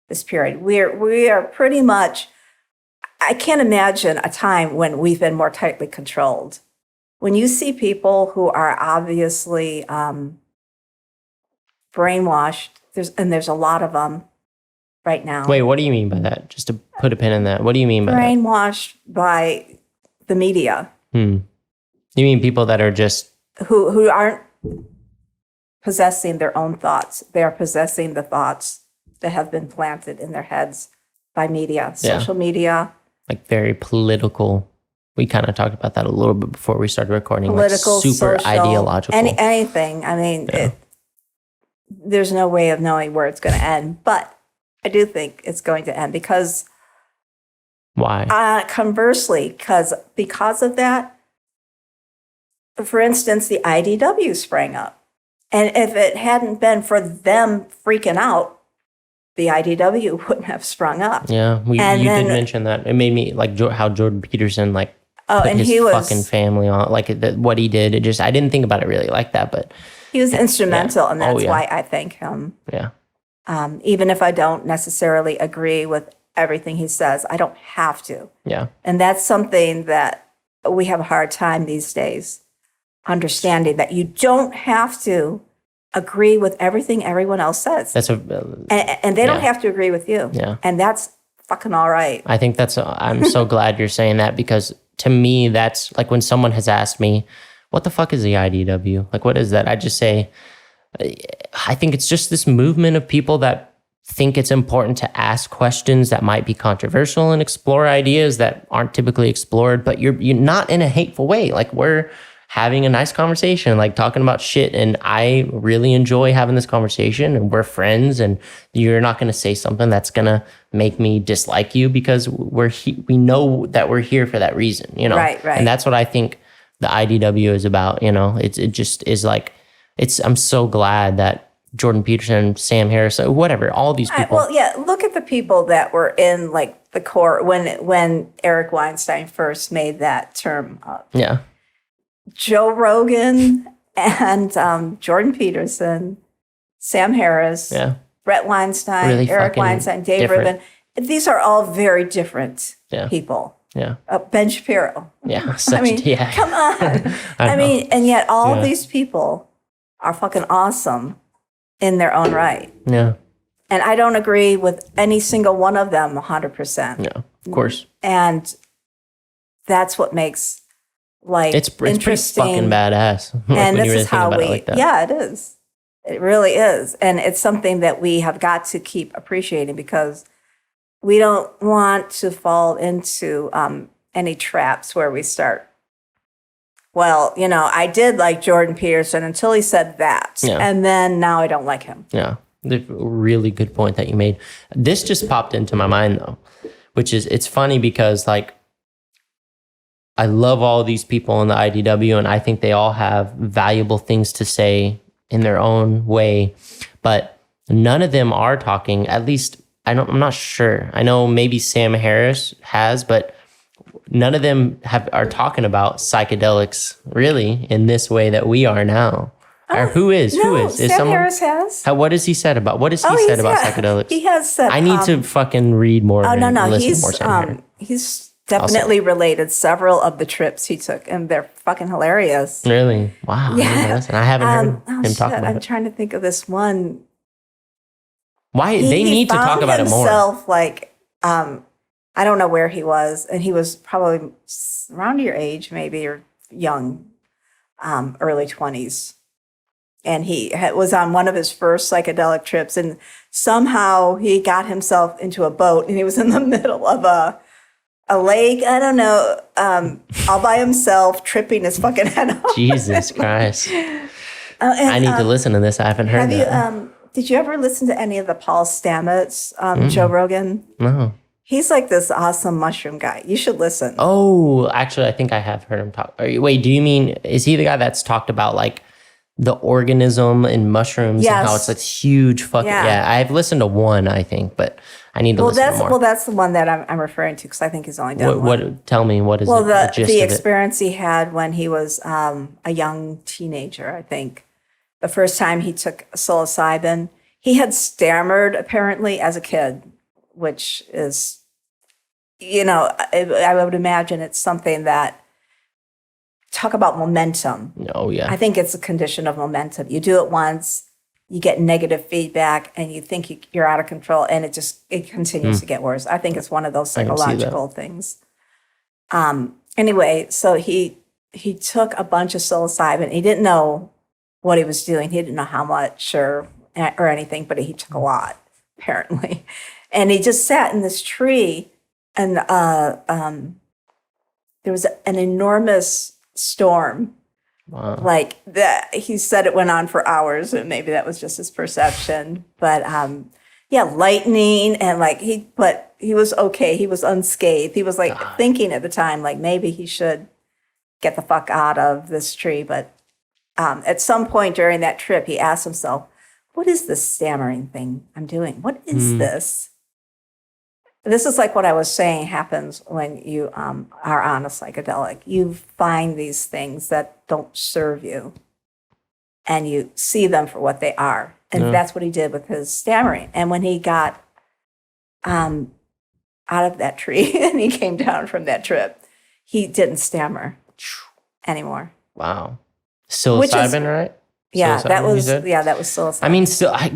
Speaker 1: this period. We are pretty much, I can't imagine a time when we've been more tightly controlled. When you see people who are obviously brainwashed, there's a lot of them right now.
Speaker 2: Wait, what do you mean by that? Just to put a pin in that. What do you mean by that?
Speaker 1: Brainwashed by the media.
Speaker 2: You mean people that are just...
Speaker 1: Who aren't possessing their own thoughts. They are possessing the thoughts that have been planted in their heads by media, social media. Like
Speaker 2: very political. We kind of talked about that a little bit before we started recording.
Speaker 1: Political,
Speaker 2: like super
Speaker 1: social,
Speaker 2: ideological.
Speaker 1: Anything. I mean, there's no way of knowing where it's going to end. But I do think it's going to end because...
Speaker 2: Why?
Speaker 1: Conversely, because of that, for instance, the IDW sprang up. And if it hadn't been for them freaking out, the IDW wouldn't have sprung up.
Speaker 2: Yeah, you did mention that. It made me like how Jordan Peterson put his fucking family on, what he did. I didn't think about it really like that, but
Speaker 1: he was instrumental, and that's why I thank him.
Speaker 2: Yeah.
Speaker 1: Even if I don't necessarily agree with everything he says, I don't have to.
Speaker 2: Yeah.
Speaker 1: And that's something that we have a hard time these days, understanding that you don't have to agree with everything everyone else says. And they don't have to agree with you.
Speaker 2: Yeah.
Speaker 1: And that's fucking all right.
Speaker 2: I think I'm so glad you're saying that, because to me, that's like when someone has asked me, what the fuck is the IDW? Like, what is that? I just say, I think it's just this movement of people that think it's important to ask questions that might be controversial and explore ideas that aren't typically explored, but you're not in a hateful way. Like, we're having a nice conversation, like talking about shit. And I really enjoy having this conversation, and we're friends, and you're not going to say something that's going to make me dislike you, because we know that we're here for that reason, Right. And that's what I think the IDW is about, it just is like, I'm so glad that Jordan Peterson, Sam Harris, whatever, all these people.
Speaker 1: Look at the people that were in like the core when Eric Weinstein first made that term up.
Speaker 2: Yeah.
Speaker 1: Joe Rogan and Jordan Peterson, Sam Harris, Brett Weinstein, really Eric Weinstein, Dave Rubin. These are all very different people.
Speaker 2: Yeah.
Speaker 1: Ben Shapiro.
Speaker 2: Yeah.
Speaker 1: Come on. And yet all of these people are fucking awesome in their own right.
Speaker 2: Yeah.
Speaker 1: And I don't agree with any single one of them 100%.
Speaker 2: No, of course.
Speaker 1: And that's what makes
Speaker 2: it's pretty fucking badass.
Speaker 1: And this is how it is. It really is. And it's something that we have got to keep appreciating, because we don't want to fall into any traps where we start, I did like Jordan Peterson until he said that. Yeah. And then now I don't like him.
Speaker 2: Yeah. The really good point that you made. This just popped into my mind, though, which is, it's funny because I love all these people in the IDW, and I think they all have valuable things to say in their own way, but none of them are talking, at least I'm not sure. I know maybe Sam Harris has, but none of them are talking about psychedelics really in this way that we are now. Or who is?
Speaker 1: Sam Harris has.
Speaker 2: What has he said about psychedelics?
Speaker 1: He has said.
Speaker 2: I need to fucking read more.
Speaker 1: Oh, no.
Speaker 2: Listen more Sam Harris.
Speaker 1: He's definitely related several of the trips he took, and they're fucking hilarious.
Speaker 2: Really? Wow.
Speaker 1: Yeah.
Speaker 2: I haven't heard him talk
Speaker 1: shit,
Speaker 2: about
Speaker 1: I'm
Speaker 2: it.
Speaker 1: trying to think of this one.
Speaker 2: Why they
Speaker 1: He
Speaker 2: need to talk
Speaker 1: found
Speaker 2: about it more.
Speaker 1: himself like, I don't know where he was, and he was probably around your age, maybe, or young, early 20s. And he was on one of his first psychedelic trips, and somehow he got himself into a boat, and he was in the middle of a lake. I don't know, all by himself, tripping his fucking head off.
Speaker 2: Jesus Christ.
Speaker 1: And,
Speaker 2: I need to listen to this. I haven't heard that.
Speaker 1: Did you ever listen to any of the Paul Stamets, Joe Rogan?
Speaker 2: No.
Speaker 1: He's like this awesome mushroom guy. You should listen.
Speaker 2: Oh, actually, I think I have heard him talk. Wait, do you mean, is he the guy that's talked about like the organism in mushrooms and how it's like huge fucking, yeah, I've listened to one, I think, but I need to listen to more.
Speaker 1: Well, that's the one that I'm referring to because I think he's only done one.
Speaker 2: Tell me, what is
Speaker 1: well,
Speaker 2: the gist
Speaker 1: the
Speaker 2: of it?
Speaker 1: experience he had when he was a young teenager, I think. The first time he took psilocybin, he had stammered apparently as a kid, which is, I would imagine it's something that, talk about momentum.
Speaker 2: Oh, yeah.
Speaker 1: I think it's a condition of momentum. You do it once, you get negative feedback, and you think you're out of control, and it continues to get worse. I think it's one of those psychological things. Anyway, so he took a bunch of psilocybin. He didn't know what he was doing. He didn't know how much or anything, but he took a lot, apparently. And he just sat in this tree, and there was an enormous storm.
Speaker 2: Wow.
Speaker 1: Like that, he said it went on for hours, and maybe that was just his perception. But lightning, and but he was okay. He was unscathed. He was thinking at the time, like maybe he should get the fuck out of this tree. But at some point during that trip, he asked himself, "What is this stammering thing I'm doing? What is this?" This is like what I was saying happens when you are on a psychedelic. You find these things that don't serve you, and you see them for what they are. And that's what he did with his stammering. And when he got out of that tree and he came down from that trip, he didn't stammer anymore.
Speaker 2: Wow. Psilocybin, right?
Speaker 1: Yeah, that was psilocybin.
Speaker 2: I mean,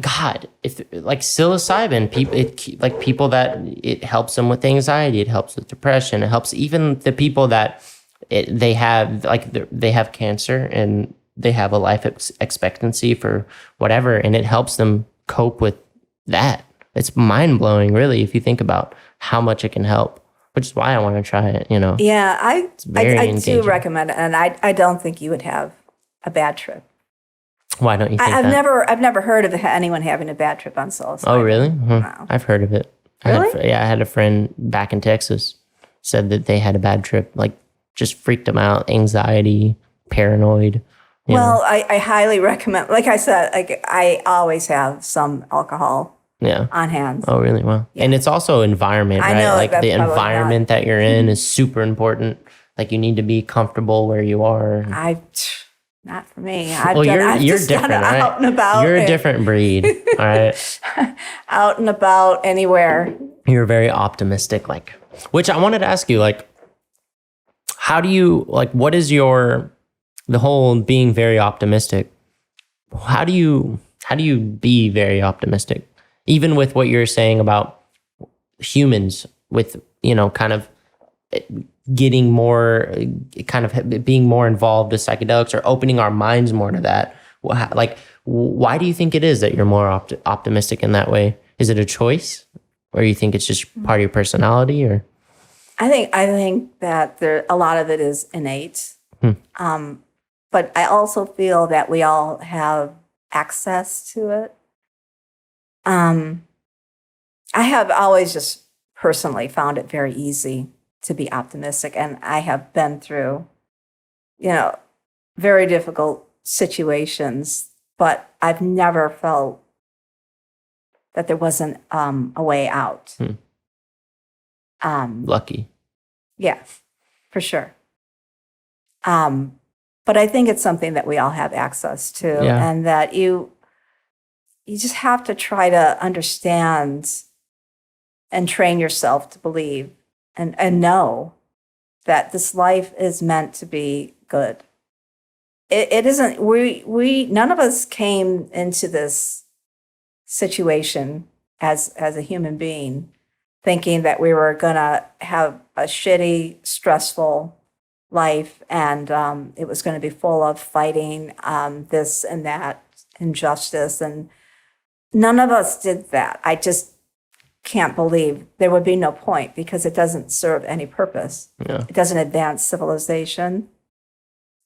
Speaker 2: God, if like psilocybin, people that it helps them with anxiety, it helps with depression, it helps even the people that they have cancer and they have a life expectancy for whatever, and it helps them cope with that. It's mind blowing, really, if you think about how much it can help. Which is why I want to try it.
Speaker 1: Yeah, I do recommend it, and I don't think you would have a bad trip.
Speaker 2: Why don't you think
Speaker 1: I've
Speaker 2: that?
Speaker 1: I've never heard of anyone having a bad trip on psilocybin.
Speaker 2: Oh, really?
Speaker 1: No.
Speaker 2: I've heard of it.
Speaker 1: Really?
Speaker 2: I had a friend back in Texas said that they had a bad trip, like just freaked them out, anxiety, paranoid.
Speaker 1: Well, I highly recommend, like I said, I always have some alcohol on hand.
Speaker 2: Oh, really? Wow. Yeah. And it's also environment, right?
Speaker 1: Know,
Speaker 2: like the environment that you're in is super important. Like you need to be comfortable where you are. Not
Speaker 1: for me.
Speaker 2: You're different, right?
Speaker 1: Out and about.
Speaker 2: You're a different breed, all right?
Speaker 1: Out and about anywhere.
Speaker 2: You're very optimistic, which I wanted to ask you, how do you, what is the whole being very optimistic? How do you be very optimistic? Even with what you're saying about humans with, kind of getting more, kind of being more involved with psychedelics or opening our minds more to that. Why do you think it is that you're more optimistic in that way? Is it a choice, or you think it's just part of your personality? Or
Speaker 1: I think that a lot of it is innate. But I also feel that we all have access to it. I have always just personally found it very easy to be optimistic. And I have been through, very difficult situations, but I've never felt that there wasn't a way out.
Speaker 2: Lucky.
Speaker 1: Yeah, for sure. But I think it's something that we all have access to, and that you just have to try to understand and train yourself to believe and know that this life is meant to be good. It isn't, none of us came into this situation as a human being thinking that we were going to have a shitty, stressful life, and it was going to be full of fighting this and that, injustice, and none of us did that. I just can't believe there would be no point, because it doesn't serve any purpose.
Speaker 2: Yeah.
Speaker 1: It doesn't advance civilization.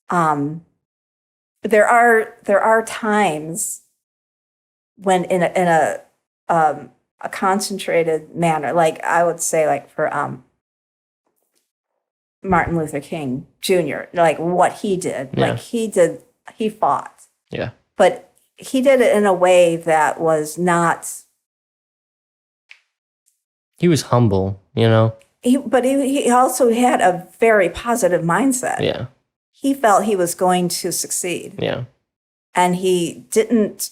Speaker 1: There are times when in a concentrated manner, like I would say, like for Martin Luther King Jr., like what he did,
Speaker 2: Yeah.
Speaker 1: like he fought,
Speaker 2: Yeah.
Speaker 1: but he did it in a way that was not.
Speaker 2: He was humble, you know?
Speaker 1: But he also had a very positive mindset.
Speaker 2: Yeah.
Speaker 1: He felt he was going to succeed,
Speaker 2: Yeah.
Speaker 1: and he didn't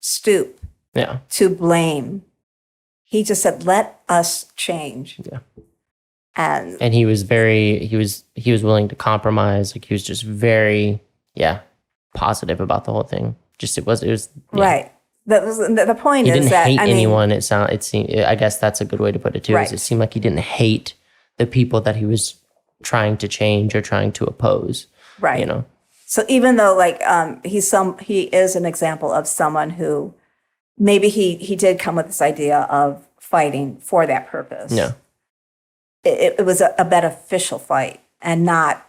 Speaker 1: stoop
Speaker 2: Yeah.
Speaker 1: to blame. He just said, "Let us change."
Speaker 2: Yeah.
Speaker 1: And
Speaker 2: He was willing to compromise. Like, he was just very, positive about the whole thing. Just, it was, yeah.
Speaker 1: right. That was the point.
Speaker 2: He
Speaker 1: Is
Speaker 2: didn't
Speaker 1: that
Speaker 2: hate
Speaker 1: I mean,
Speaker 2: anyone. It seemed, I guess that's a good way to put it too.
Speaker 1: Right.
Speaker 2: Is it seemed like he didn't hate the people that he was trying to change or trying to oppose.
Speaker 1: right.
Speaker 2: You know?
Speaker 1: So even though like he is an example of someone who maybe he did come with this idea of fighting for that purpose.
Speaker 2: Yeah.
Speaker 1: It was a beneficial fight, and not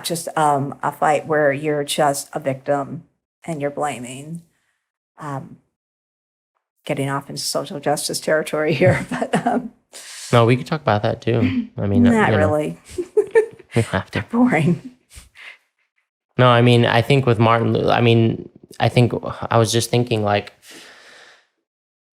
Speaker 1: just a fight where you're just a victim and you're blaming. Getting off into social justice territory here, but
Speaker 2: No, we could talk about that too. I mean,
Speaker 1: not
Speaker 2: you know,
Speaker 1: really.
Speaker 2: we have to.
Speaker 1: Boring.
Speaker 2: No, I mean, I think with I think I was just thinking, like,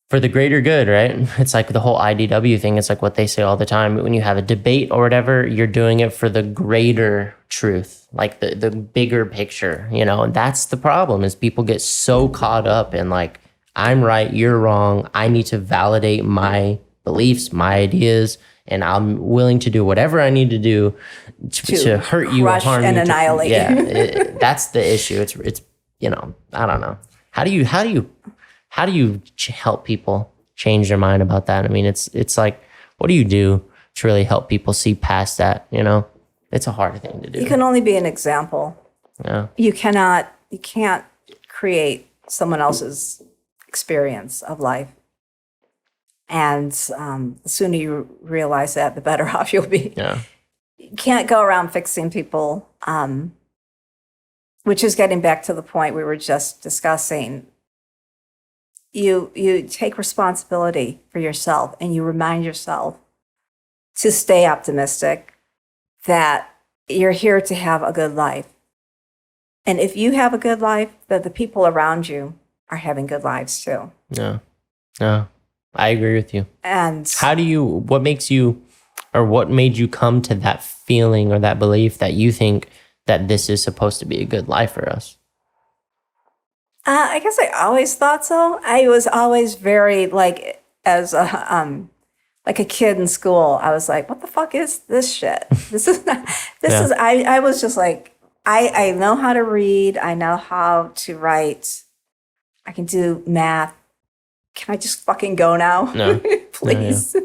Speaker 2: for the greater good, right? It's like the whole IDW thing. It's like what they say all the time. When you have a debate or whatever, you're doing it for the greater truth, like the bigger picture, you know? And that's the problem, is people get so caught up in like, I'm right, you're wrong. I need to validate my beliefs, my ideas, and I'm willing to do whatever I need to do to hurt you,
Speaker 1: crush
Speaker 2: harm
Speaker 1: and
Speaker 2: you.
Speaker 1: annihilate you.
Speaker 2: That's the issue. It's you know, I don't know. How do you help people change their mind about that? I mean, it's like, what do you do to really help people see past that? You know, it's a hard thing to do.
Speaker 1: You can only be an example.
Speaker 2: Yeah.
Speaker 1: You can't create someone else's experience of life. And the sooner you realize that, the better off you'll be.
Speaker 2: Yeah.
Speaker 1: You can't go around fixing people, which is getting back to the point we were just discussing. You take responsibility for yourself, and you remind yourself to stay optimistic, that you're here to have a good life. And if you have a good life, that the people around you are having good lives too.
Speaker 2: Yeah. Yeah. I agree with you.
Speaker 1: And
Speaker 2: what made you come to that feeling or that belief that you think that this is supposed to be a good life for us?
Speaker 1: I guess I always thought so. I was always very like, as a kid in school, I was like, what the fuck is this shit? This is not, I was just like, I know how to read. I know how to write. I can do math. Can I just fucking go now?
Speaker 2: No.
Speaker 1: Please.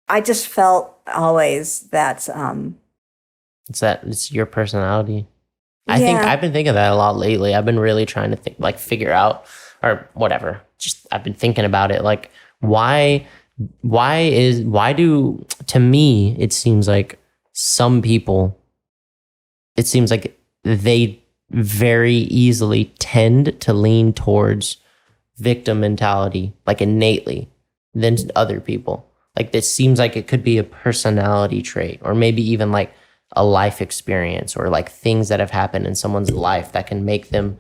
Speaker 1: I just felt always that,
Speaker 2: It's your personality. I think
Speaker 1: Yeah.
Speaker 2: I've been thinking that a lot lately. I've been really trying to figure out, or whatever. Just, I've been thinking about it. Like, why do, to me, it seems like some people, it seems like they very easily tend to lean towards victim mentality, like innately, than other people. Like, this seems like it could be a personality trait, or maybe even like a life experience, or like things that have happened in someone's life that can make them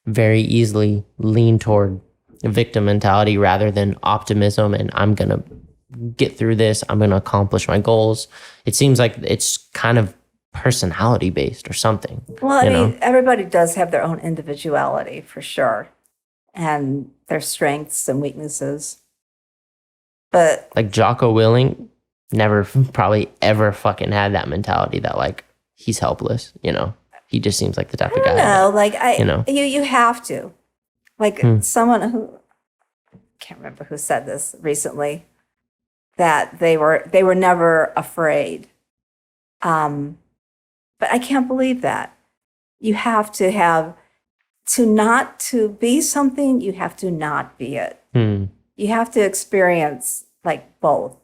Speaker 2: very easily lean toward a victim mentality rather than optimism and I'm going to get through this, I'm going to accomplish my goals. It seems like it's kind of personality based or something.
Speaker 1: well, I mean, everybody does have their own individuality for sure, and their strengths and weaknesses. But
Speaker 2: Like Jocko Willing never probably ever fucking had that mentality that like he's helpless, you know. He just seems like the type of guy.
Speaker 1: no,
Speaker 2: that,
Speaker 1: like
Speaker 2: you know.
Speaker 1: you have to. Like someone who can't remember who said this recently, that they were never afraid. But I can't believe that. You have to have not to be something, you have to not be it. You have to experience like both.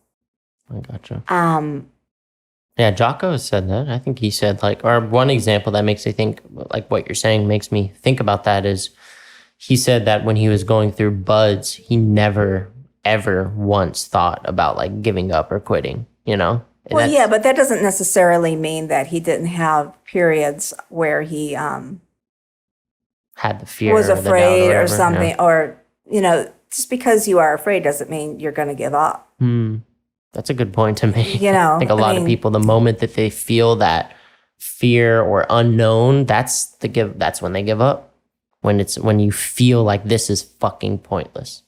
Speaker 2: I gotcha. Yeah, Jocko said that. I think he said like, or one example that makes me think like what you're saying makes me think about that is he said that when he was going through buds, he never ever once thought about like giving up or quitting, you know? And
Speaker 1: Well, yeah, but that doesn't necessarily mean that he didn't have periods where he
Speaker 2: had the fear
Speaker 1: was
Speaker 2: or the doubt
Speaker 1: afraid or
Speaker 2: whatever,
Speaker 1: something,
Speaker 2: yeah.
Speaker 1: or, just because you are afraid doesn't mean you're going to give up.
Speaker 2: That's a good point to make.
Speaker 1: You know,
Speaker 2: I think a lot of people, the moment that they feel that fear or unknown, that's when they give up. When you feel like this is fucking pointless.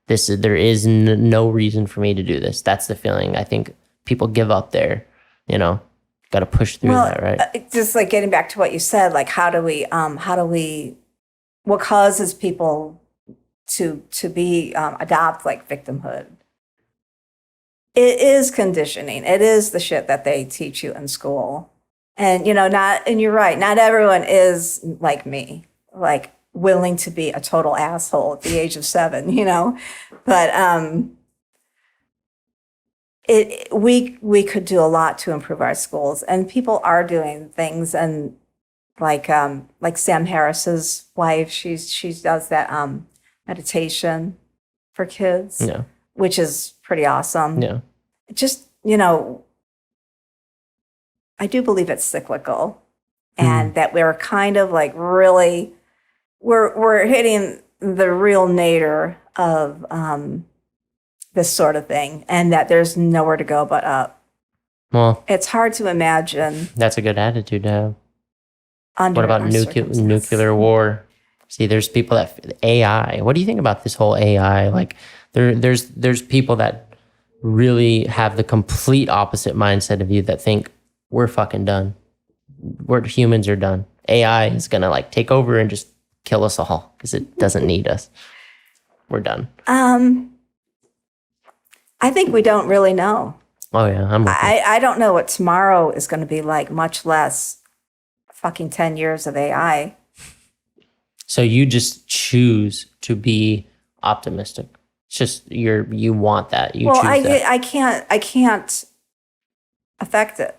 Speaker 2: There is no reason for me to do this. That's the feeling. I think people give up there, you know, got to push through that, right?
Speaker 1: Just like getting back to what you said, like what causes people to be adopt like victimhood? It is conditioning. It is the shit that they teach you in school. And, and you're right. Not everyone is like me, like willing to be a total asshole at the age of 7, but, we could do a lot to improve our schools, and people are doing things. And like Sam Harris's wife, she does that, meditation for kids,
Speaker 2: Yeah.
Speaker 1: which is pretty awesome.
Speaker 2: Yeah.
Speaker 1: Just, I do believe it's cyclical, and that we're kind of like really, we're hitting the real nadir of this sort of thing, and that there's nowhere to go but up.
Speaker 2: Well,
Speaker 1: it's hard to imagine.
Speaker 2: That's a good attitude to have.
Speaker 1: Under
Speaker 2: what about nuclear war? See, there's people that AI. What do you think about this whole AI? Like, there's people that really have the complete opposite mindset of you that think we're fucking done. Humans are done. AI is gonna like take over and just kill us all because it doesn't need us. We're done.
Speaker 1: I think we don't really know.
Speaker 2: Oh yeah,
Speaker 1: I don't know what tomorrow is going to be like, much less fucking 10 years of AI.
Speaker 2: So you just choose to be optimistic. It's just you want that. You choose that.
Speaker 1: I can't affect it.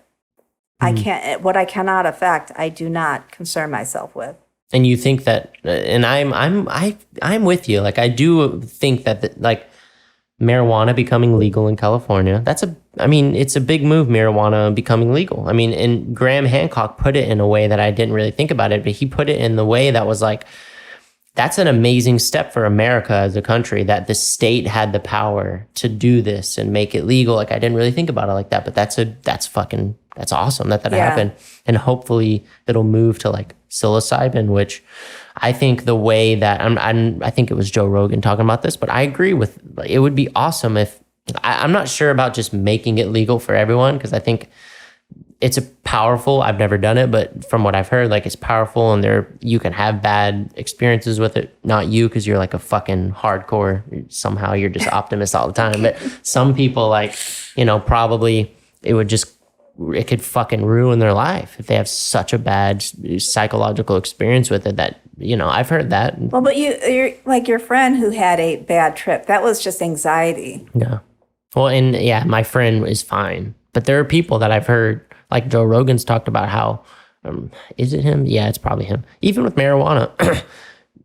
Speaker 1: I can't. What I cannot affect, I do not concern myself with.
Speaker 2: And you think that, and I'm with you. Like I do think that like marijuana becoming legal in California, it's a big move, marijuana becoming legal. I mean, and Graham Hancock put it in a way that I didn't really think about it, but he put it in the way that was like, that's an amazing step for America as a country, that the state had the power to do this and make it legal. Like I didn't really think about it like that, but that's awesome that happened. And hopefully it'll move to like psilocybin, which I think the way that I think it was Joe Rogan talking about this, but I agree with, it would be awesome if, I'm not sure about just making it legal for everyone, because I think it's I've never done it, but from what I've heard, like it's powerful, and you can have bad experiences with it. Not you, because you're like a fucking hardcore, somehow you're just optimist all the time. But some people like, probably it could fucking ruin their life if they have such a bad psychological experience with it that, I've heard that.
Speaker 1: Well, but you're like your friend who had a bad trip. That was just anxiety.
Speaker 2: Yeah. Well, and yeah, my friend is fine. But there are people that I've heard, like Joe Rogan's talked about how, is it him? Yeah, it's probably him. Even with marijuana,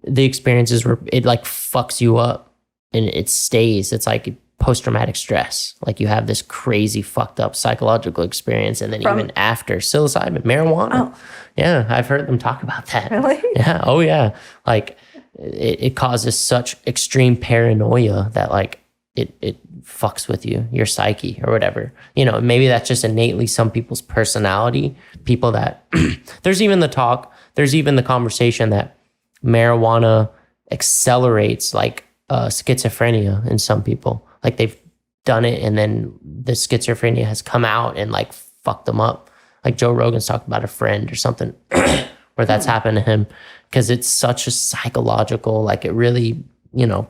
Speaker 2: the experiences where it like fucks you up and it stays. It's like post-traumatic stress. Like you have this crazy fucked up psychological experience, and then even after psilocybin, marijuana. Oh. Yeah, I've heard them talk about that.
Speaker 1: Really?
Speaker 2: Yeah. Oh yeah. Like it causes such extreme paranoia that like it fucks with your psyche or whatever. Maybe that's just innately some people's personality. People that there's even the conversation that marijuana accelerates like schizophrenia in some people. Like they've done it and then the schizophrenia has come out and like fucked them up. Like Joe Rogan's talked about a friend or something where that's happened to him, because it's such a psychological, like it really,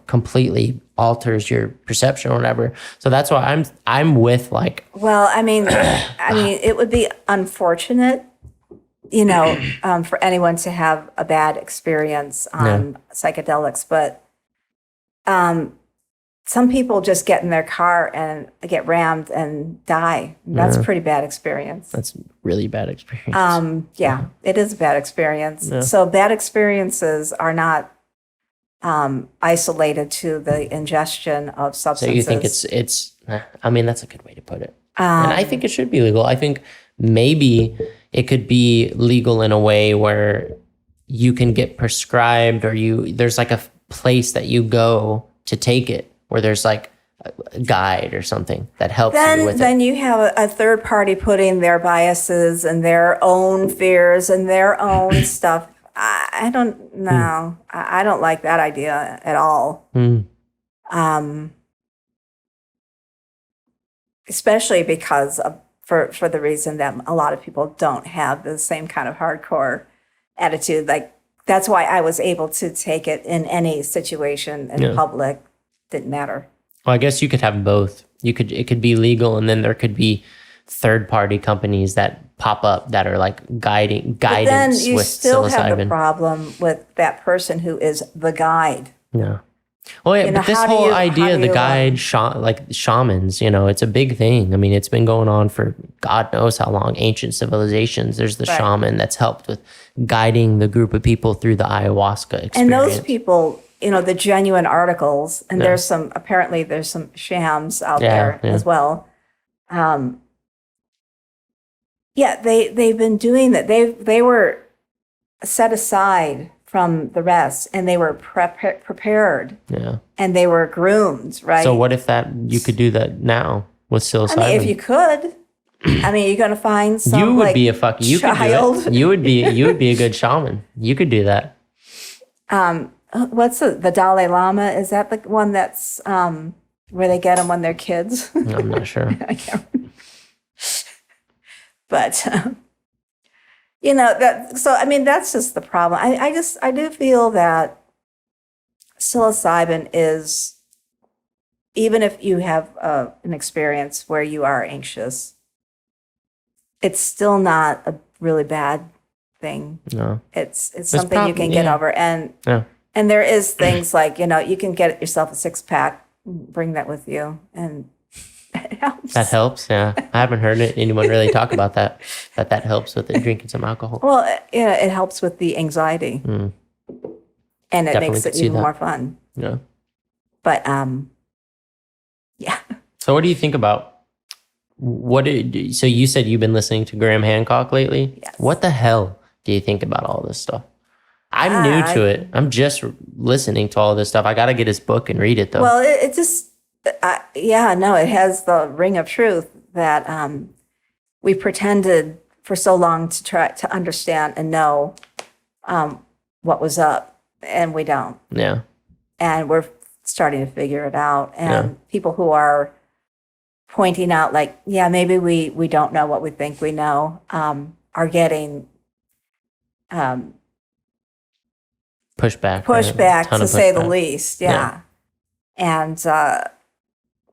Speaker 2: completely alters your perception or whatever. So that's why I'm with like.
Speaker 1: Well, I mean, it would be unfortunate, for anyone to have a bad experience on psychedelics, but some people just get in their car and get rammed and die. That's a pretty bad experience.
Speaker 2: That's really bad experience.
Speaker 1: Yeah, it is a bad experience.
Speaker 2: Yeah.
Speaker 1: So bad experiences are not isolated to the ingestion of substances.
Speaker 2: So you think it's that's a good way to put it. And I think it should be legal. I think maybe it could be legal in a way where you can get prescribed, or there's like a place that you go to take it, where there's like a guide or something that helps you with it.
Speaker 1: Then you have a third party putting their biases and their own fears and their own stuff. I don't know. I don't like that idea at all. Especially because for the reason that a lot of people don't have the same kind of hardcore attitude. Like, that's why I was able to take it in any situation in public. Didn't matter.
Speaker 2: Well, I guess you could have both. It could be legal, and then there could be third-party companies that pop up that are like guidance with psilocybin. But then you
Speaker 1: still have the problem with that person who is the guide.
Speaker 2: Yeah. Well, yeah, but this whole idea, the guide, like shamans, it's a big thing. I mean, it's been going on for God knows how long, ancient civilizations. There's the shaman that's helped with guiding the group of people through the ayahuasca experience.
Speaker 1: And those people, the genuine articles, and there's some shams out there as well. They've been doing that. They were set aside from the rest, and they were prepared. Yeah. And they were groomed, right?
Speaker 2: So what if you could do that now with psilocybin?
Speaker 1: I mean, if you could, you're going to find some
Speaker 2: you would be a
Speaker 1: child.
Speaker 2: You could do it. You would be a good shaman. You could do that.
Speaker 1: What's the Dalai Lama? Is that the one that's where they get them when they're kids?
Speaker 2: I'm not sure.
Speaker 1: I can't remember. But that's just the problem. I do feel that psilocybin is, even if you have an experience where you are anxious, it's still not a really bad thing. No, it's something you can get over, and there is things like you can get yourself a 6-pack, bring that with you, and it helps.
Speaker 2: That helps, yeah. I haven't heard anyone really talk about that helps with it, drinking some alcohol.
Speaker 1: Well, it helps with the anxiety, and it definitely makes it even more fun.
Speaker 2: Yeah,
Speaker 1: but yeah.
Speaker 2: So, what do you think about? So you said you've been listening to Graham Hancock lately?
Speaker 1: Yes.
Speaker 2: What the hell do you think about all this stuff? I'm new to it. I'm just listening to all this stuff. I got to get his book and read it, though.
Speaker 1: Well, it just, it has the ring of truth that we pretended for so long to try to understand and know what was up, and we don't.
Speaker 2: Yeah.
Speaker 1: And we're starting to figure it out. And people who are pointing out, like, maybe we don't know what we think we know, are getting
Speaker 2: pushback
Speaker 1: to say the least. Yeah. And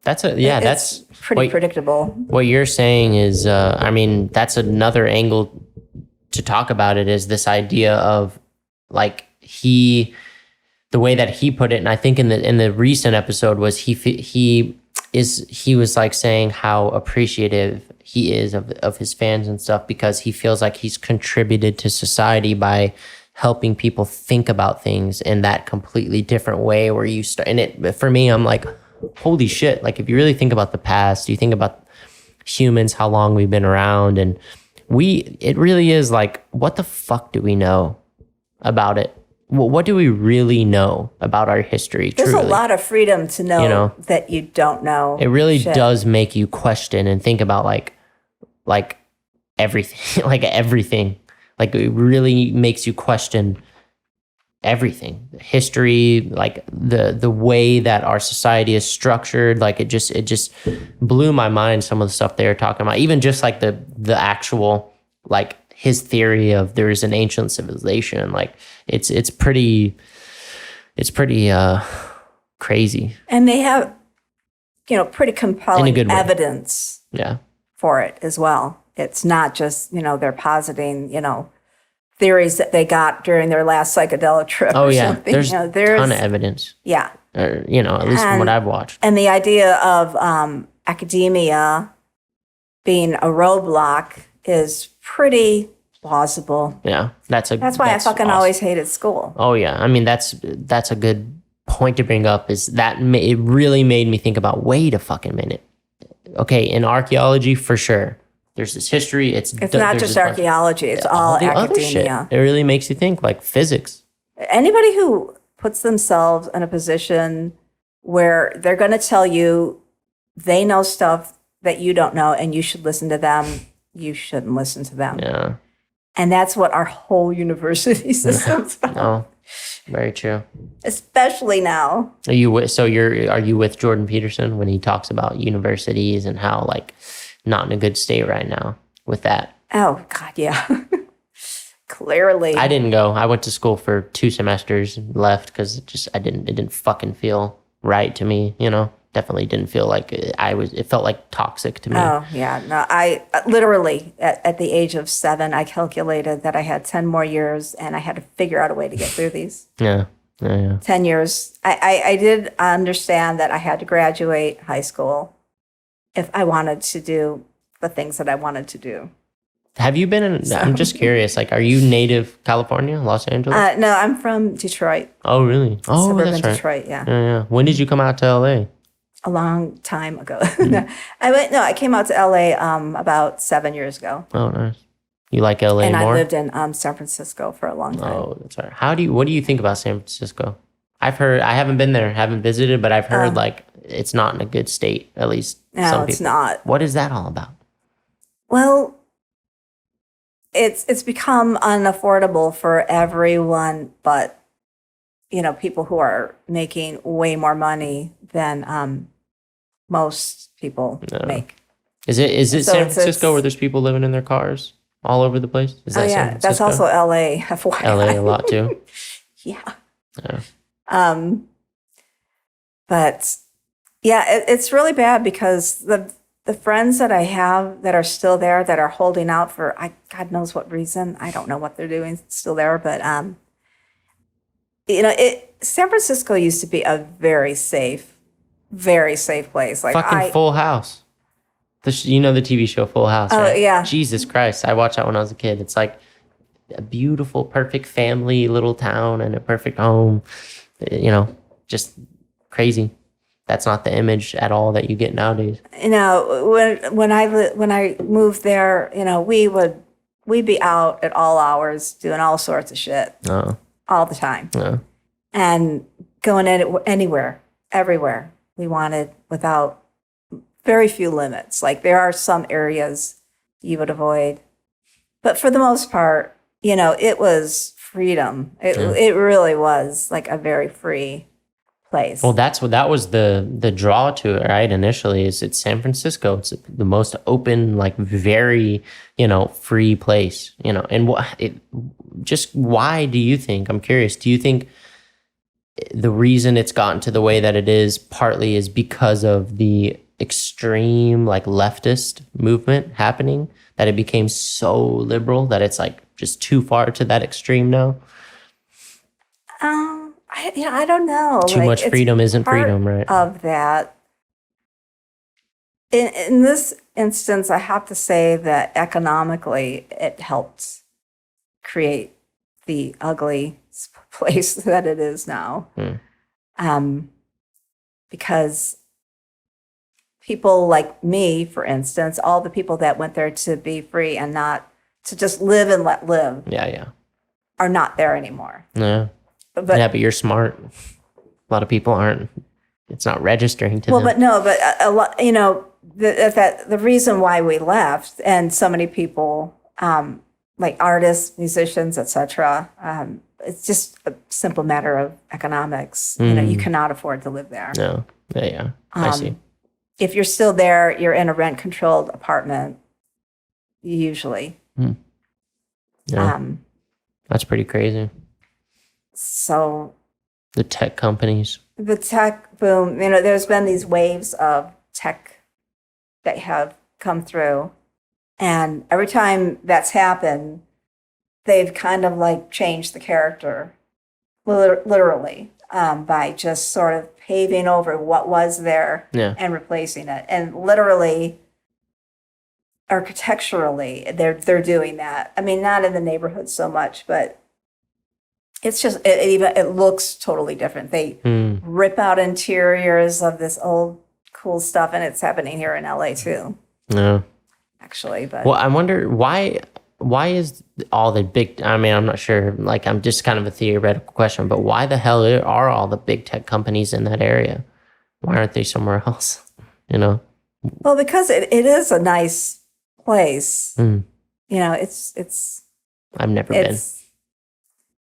Speaker 2: that's
Speaker 1: pretty predictable.
Speaker 2: What you're saying is, that's another angle to talk about it, is this idea of like the way that he put it, and I think in the recent episode was he was like saying how appreciative he is of his fans and stuff, because he feels like he's contributed to society by helping people think about things in that completely different way, where you start. And it, for me, I'm like, holy shit. Like, if you really think about the past, you think about humans, how long we've been around, and it really is like, what the fuck do we know about it? What do we really know about our history?
Speaker 1: There's
Speaker 2: truly?
Speaker 1: A lot of freedom to know, that you don't know.
Speaker 2: It really does make you question and think about like everything, like everything. Like, it really makes you question everything, history, like the way that our society is structured. Like it just blew my mind, some of the stuff they were talking about, even just like the actual, like his theory of there's an ancient civilization. Like it's pretty crazy.
Speaker 1: And they have, pretty
Speaker 2: In a
Speaker 1: compelling
Speaker 2: good way.
Speaker 1: evidence
Speaker 2: Yeah.
Speaker 1: for it as well. It's not just, they're positing, theories that they got during their last psychedelic trip
Speaker 2: Oh
Speaker 1: or
Speaker 2: yeah.
Speaker 1: something.
Speaker 2: There's a ton of evidence.
Speaker 1: Yeah.
Speaker 2: Or, at least from what I've watched.
Speaker 1: And the idea of academia being a roadblock is pretty plausible.
Speaker 2: Yeah. That's
Speaker 1: why I fucking
Speaker 2: awesome.
Speaker 1: always hated school.
Speaker 2: Oh yeah. I mean, that's a good point to bring up, is that it really made me think about, wait a fucking minute. Okay, in archaeology, for sure, there's this history. It's
Speaker 1: not just archaeology, it's all
Speaker 2: the other shit.
Speaker 1: academia.
Speaker 2: It really makes you think, like physics.
Speaker 1: Anybody who puts themselves in a position where they're going to tell you they know stuff that you don't know and you should listen to them, you shouldn't listen to them.
Speaker 2: Yeah.
Speaker 1: And that's what our whole university system's about.
Speaker 2: No, very true.
Speaker 1: Especially now.
Speaker 2: Are you with Jordan Peterson when he talks about universities and how, like, not in a good state right now with that?
Speaker 1: Oh God, yeah. Clearly.
Speaker 2: I didn't go. I went to school for 2 semesters and left because it didn't fucking feel right to me, Definitely didn't feel like it felt like toxic to me.
Speaker 1: Oh yeah, no, I literally at the age of 7, I calculated that I had 10 more years and I had to figure out a way to get through these.
Speaker 2: Yeah.
Speaker 1: 10 years. I did understand that I had to graduate high school if I wanted to do the things that I wanted to do.
Speaker 2: Have you been in, I'm just curious, like, are you native California, Los Angeles?
Speaker 1: No, I'm from Detroit.
Speaker 2: Oh, really? Oh,
Speaker 1: Suburban
Speaker 2: that's right.
Speaker 1: Detroit, yeah.
Speaker 2: Yeah. When did you come out to LA?
Speaker 1: A long time ago. I came out to LA about 7 years ago.
Speaker 2: Oh, nice. You like LA
Speaker 1: and
Speaker 2: more?
Speaker 1: I lived in San Francisco for a long time.
Speaker 2: Oh, that's all right. What do you think about San Francisco? I've heard, I haven't been there, haven't visited, but I've heard like it's not in a good state, at least
Speaker 1: no,
Speaker 2: some people.
Speaker 1: It's not.
Speaker 2: What is that all about?
Speaker 1: Well, it's become unaffordable for everyone, but people who are making way more money than most people make.
Speaker 2: Is it
Speaker 1: So
Speaker 2: San Francisco where there's people living in their cars all over the place? Is that San
Speaker 1: that's
Speaker 2: Francisco?
Speaker 1: also LA, FYI.
Speaker 2: LA a lot too.
Speaker 1: Yeah.
Speaker 2: Yeah.
Speaker 1: But yeah, it's really bad because the friends that I have that are still there, that are holding out for God knows what reason, I don't know what they're doing still there, but San Francisco used to be a very safe place. Like
Speaker 2: Fucking Full House. The TV show Full House,
Speaker 1: Oh,
Speaker 2: right?
Speaker 1: yeah.
Speaker 2: Jesus Christ. I watched that when I was a kid. It's like a beautiful, perfect family, little town and a perfect home. Just crazy. That's not the image at all that you get nowadays.
Speaker 1: When I moved there, we'd be out at all hours doing all sorts of shit all the time. And going anywhere, everywhere we wanted without very few limits. Like there are some areas you would avoid, but for the most part, it was freedom. It really was like a very free place.
Speaker 2: Well, that was the draw to it, right? Initially, is it's San Francisco. It's the most open, like very, free place. And just why do you think? I'm curious. Do you think the reason it's gotten to the way that it is partly is because of the extreme, like leftist movement happening, that it became so liberal that it's like just too far to that extreme now?
Speaker 1: I don't know.
Speaker 2: Too much freedom isn't freedom, right?
Speaker 1: Of that. In this instance, I have to say that economically, it helped create the ugly place that it is now. Because people like me, for instance, all the people that went there to be free and not to just live and let live, are not there anymore.
Speaker 2: Yeah. But you're smart. A lot of people aren't. It's not registering to them.
Speaker 1: But a lot, the reason why we left, and so many people like artists, musicians, etc. It's just a simple matter of economics. You know, you cannot afford to live there.
Speaker 2: No. Yeah. I see.
Speaker 1: If you're still there, you're in a rent-controlled apartment, usually.
Speaker 2: Yeah. That's pretty crazy.
Speaker 1: So
Speaker 2: The tech companies.
Speaker 1: the tech boom, you know, there's been these waves of tech that have come through. And every time that's happened, they've kind of like changed the character, literally, by just sort of paving over what was there and replacing it. And literally, architecturally, they're doing that. I mean, not in the neighborhood so much, but it's just it looks totally different. They rip out interiors of this old cool stuff, and it's happening here in LA too.
Speaker 2: Yeah.
Speaker 1: Actually, but
Speaker 2: Well, I wonder why is all the big, I mean, I'm not sure, like, I'm just kind of a theoretical question, but why the hell are all the big tech companies in that area? Why aren't they somewhere else? You know?
Speaker 1: well, because it is a nice place. You know, it's
Speaker 2: I've never been.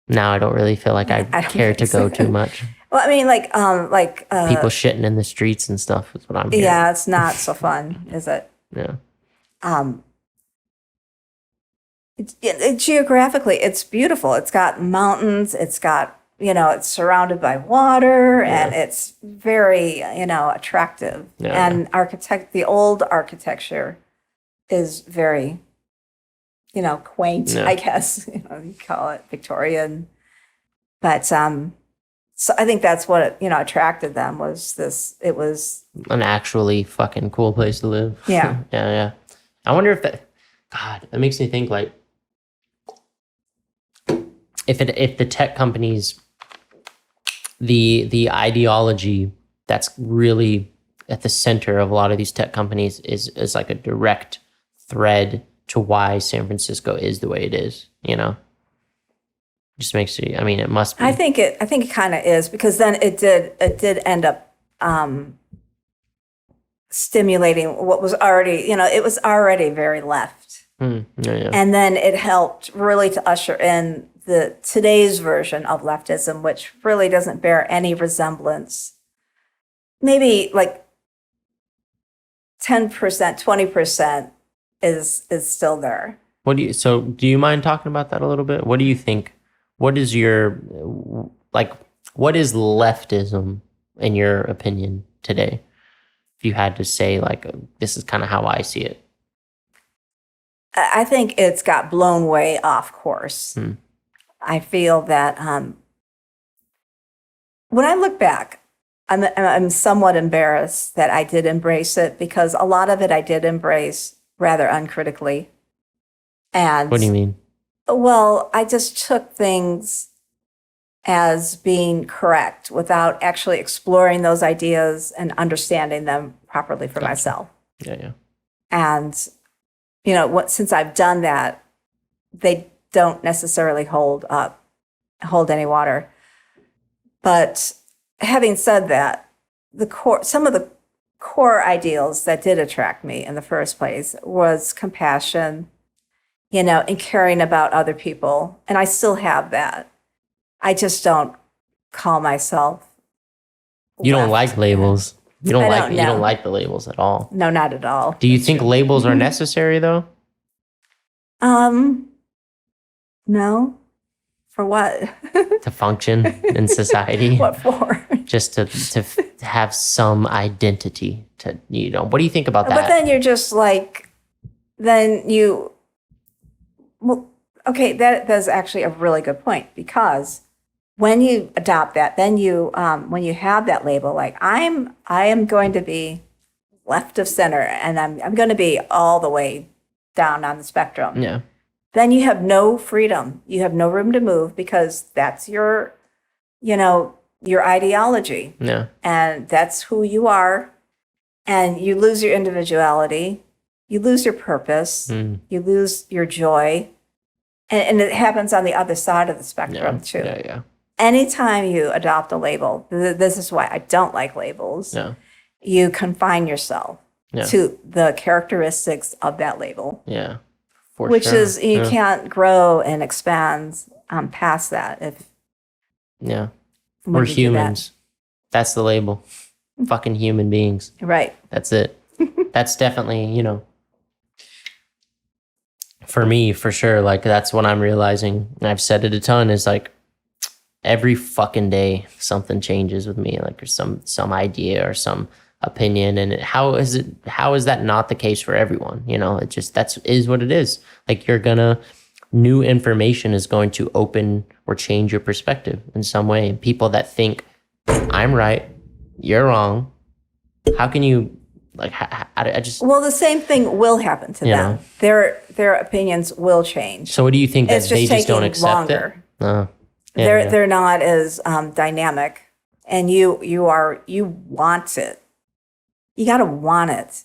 Speaker 2: Now I don't really feel like I
Speaker 1: don't
Speaker 2: care to
Speaker 1: think so.
Speaker 2: go too much.
Speaker 1: Well, I mean,
Speaker 2: People shitting in the streets and stuff is what I'm hearing.
Speaker 1: yeah, it's not so fun, is it?
Speaker 2: Yeah.
Speaker 1: Geographically, it's beautiful. It's got mountains. It's got, you know, it's surrounded by water, and it's very, you know, attractive.
Speaker 2: Yeah.
Speaker 1: And the old architecture is very, you know, quaint, I guess. You know, you call it Victorian. But so I think that's what attracted them was this. It was
Speaker 2: an actually fucking cool place to live.
Speaker 1: Yeah.
Speaker 2: Yeah. I wonder if that makes me think, like, if the tech companies, the ideology that's really at the center of a lot of these tech companies is like a direct thread to why San Francisco is the way it is, you know? Just makes you, I mean, it must be.
Speaker 1: I think it kind of is, because then it did end up stimulating what was already, you know, it was already very left.
Speaker 2: Yeah.
Speaker 1: And then it helped really to usher in today's version of leftism, which really doesn't bear any resemblance. Maybe like 10%, 20% is still there.
Speaker 2: Do you mind talking about that a little bit? What do you think? What is what is leftism in your opinion today? If you had to say, like, this is kind of how I see it.
Speaker 1: I think it's got blown way off course. I feel that when I look back, I'm somewhat embarrassed that I did embrace it, because a lot of it I did embrace rather uncritically. And
Speaker 2: what do you mean?
Speaker 1: Well, I just took things as being correct without actually exploring those ideas and understanding them properly for myself.
Speaker 2: Yeah.
Speaker 1: And, you know, since I've done that, they don't necessarily hold any water. But having said that, some of the core ideals that did attract me in the first place was compassion, you know, and caring about other people. And I still have that. I just don't call myself
Speaker 2: You don't like labels. You don't
Speaker 1: know.
Speaker 2: like the labels at all.
Speaker 1: No, not at all.
Speaker 2: Do you think labels are necessary though?
Speaker 1: No. For what?
Speaker 2: To function in society?
Speaker 1: What for?
Speaker 2: Just to have some identity to, you know, what do you think about that?
Speaker 1: But then you're just like, well, okay, that's actually a really good point, because when you adopt that, then when you have that label, like I am going to be left of center, and I'm going to be all the way down on the spectrum.
Speaker 2: Yeah.
Speaker 1: Then you have no freedom. You have no room to move, because that's your ideology.
Speaker 2: Yeah.
Speaker 1: And that's who you are. And you lose your individuality. You lose your purpose. You lose your joy. And it happens on the other side of the spectrum too.
Speaker 2: Yeah.
Speaker 1: Anytime you adopt a label, this is why I don't like labels.
Speaker 2: Yeah.
Speaker 1: You confine yourself to the characteristics of that label.
Speaker 2: Yeah. For
Speaker 1: which
Speaker 2: sure.
Speaker 1: is, you
Speaker 2: Yeah.
Speaker 1: can't grow and expand past that if
Speaker 2: Yeah.
Speaker 1: when
Speaker 2: We're
Speaker 1: you do that.
Speaker 2: humans. That's the label. Fucking human beings.
Speaker 1: Right.
Speaker 2: That's it. That's definitely, for me, for sure. Like, that's what I'm realizing. And I've said it a ton, is like every fucking day something changes with me, like, or some idea or some opinion. And how is that not the case for everyone? It just, is what it is. Like, new information is going to open or change your perspective in some way. And people that think I'm right, you're wrong. How can you, like, I just,
Speaker 1: Well, the same thing will happen to
Speaker 2: You
Speaker 1: them.
Speaker 2: know.
Speaker 1: Their opinions will change.
Speaker 2: so what do you think, that
Speaker 1: It's
Speaker 2: they
Speaker 1: just
Speaker 2: just don't
Speaker 1: taking
Speaker 2: accept
Speaker 1: longer.
Speaker 2: it? Yeah,
Speaker 1: They're not as dynamic, and you want it. You got to want it.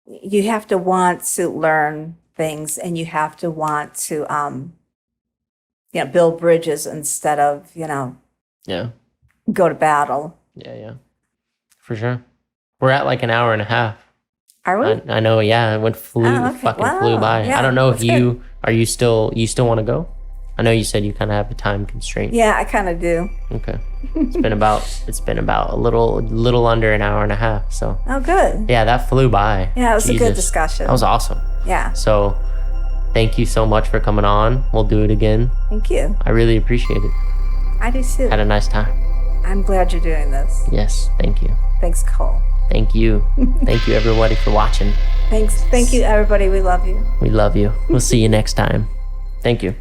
Speaker 1: You have to want to learn things, and you have to want to build bridges instead of
Speaker 2: yeah,
Speaker 1: go to battle.
Speaker 2: yeah, for sure. We're at like an hour and a half.
Speaker 1: Are we?
Speaker 2: I know, yeah, it
Speaker 1: Okay.
Speaker 2: fucking flew
Speaker 1: Wow.
Speaker 2: by.
Speaker 1: Yeah,
Speaker 2: I don't know if
Speaker 1: that's good.
Speaker 2: you still want to go? I know you said you kind of have a time constraint.
Speaker 1: Yeah, I kind of do.
Speaker 2: Okay. It's been about a little under an hour and a half. So
Speaker 1: Oh, good.
Speaker 2: yeah, that flew by.
Speaker 1: Yeah, it was a good
Speaker 2: Jesus.
Speaker 1: discussion.
Speaker 2: That was awesome.
Speaker 1: Yeah.
Speaker 2: So thank you so much for coming on. We'll do it again.
Speaker 1: Thank you.
Speaker 2: I really appreciate it.
Speaker 1: I do too.
Speaker 2: Had a nice time.
Speaker 1: I'm glad you're doing this.
Speaker 2: Yes, thank you.
Speaker 1: Thanks, Cole.
Speaker 2: Thank you. Thank you, everybody, for watching.
Speaker 1: Thanks. Thank you, everybody. We love you.
Speaker 2: We love you. We'll see you next time. Thank you.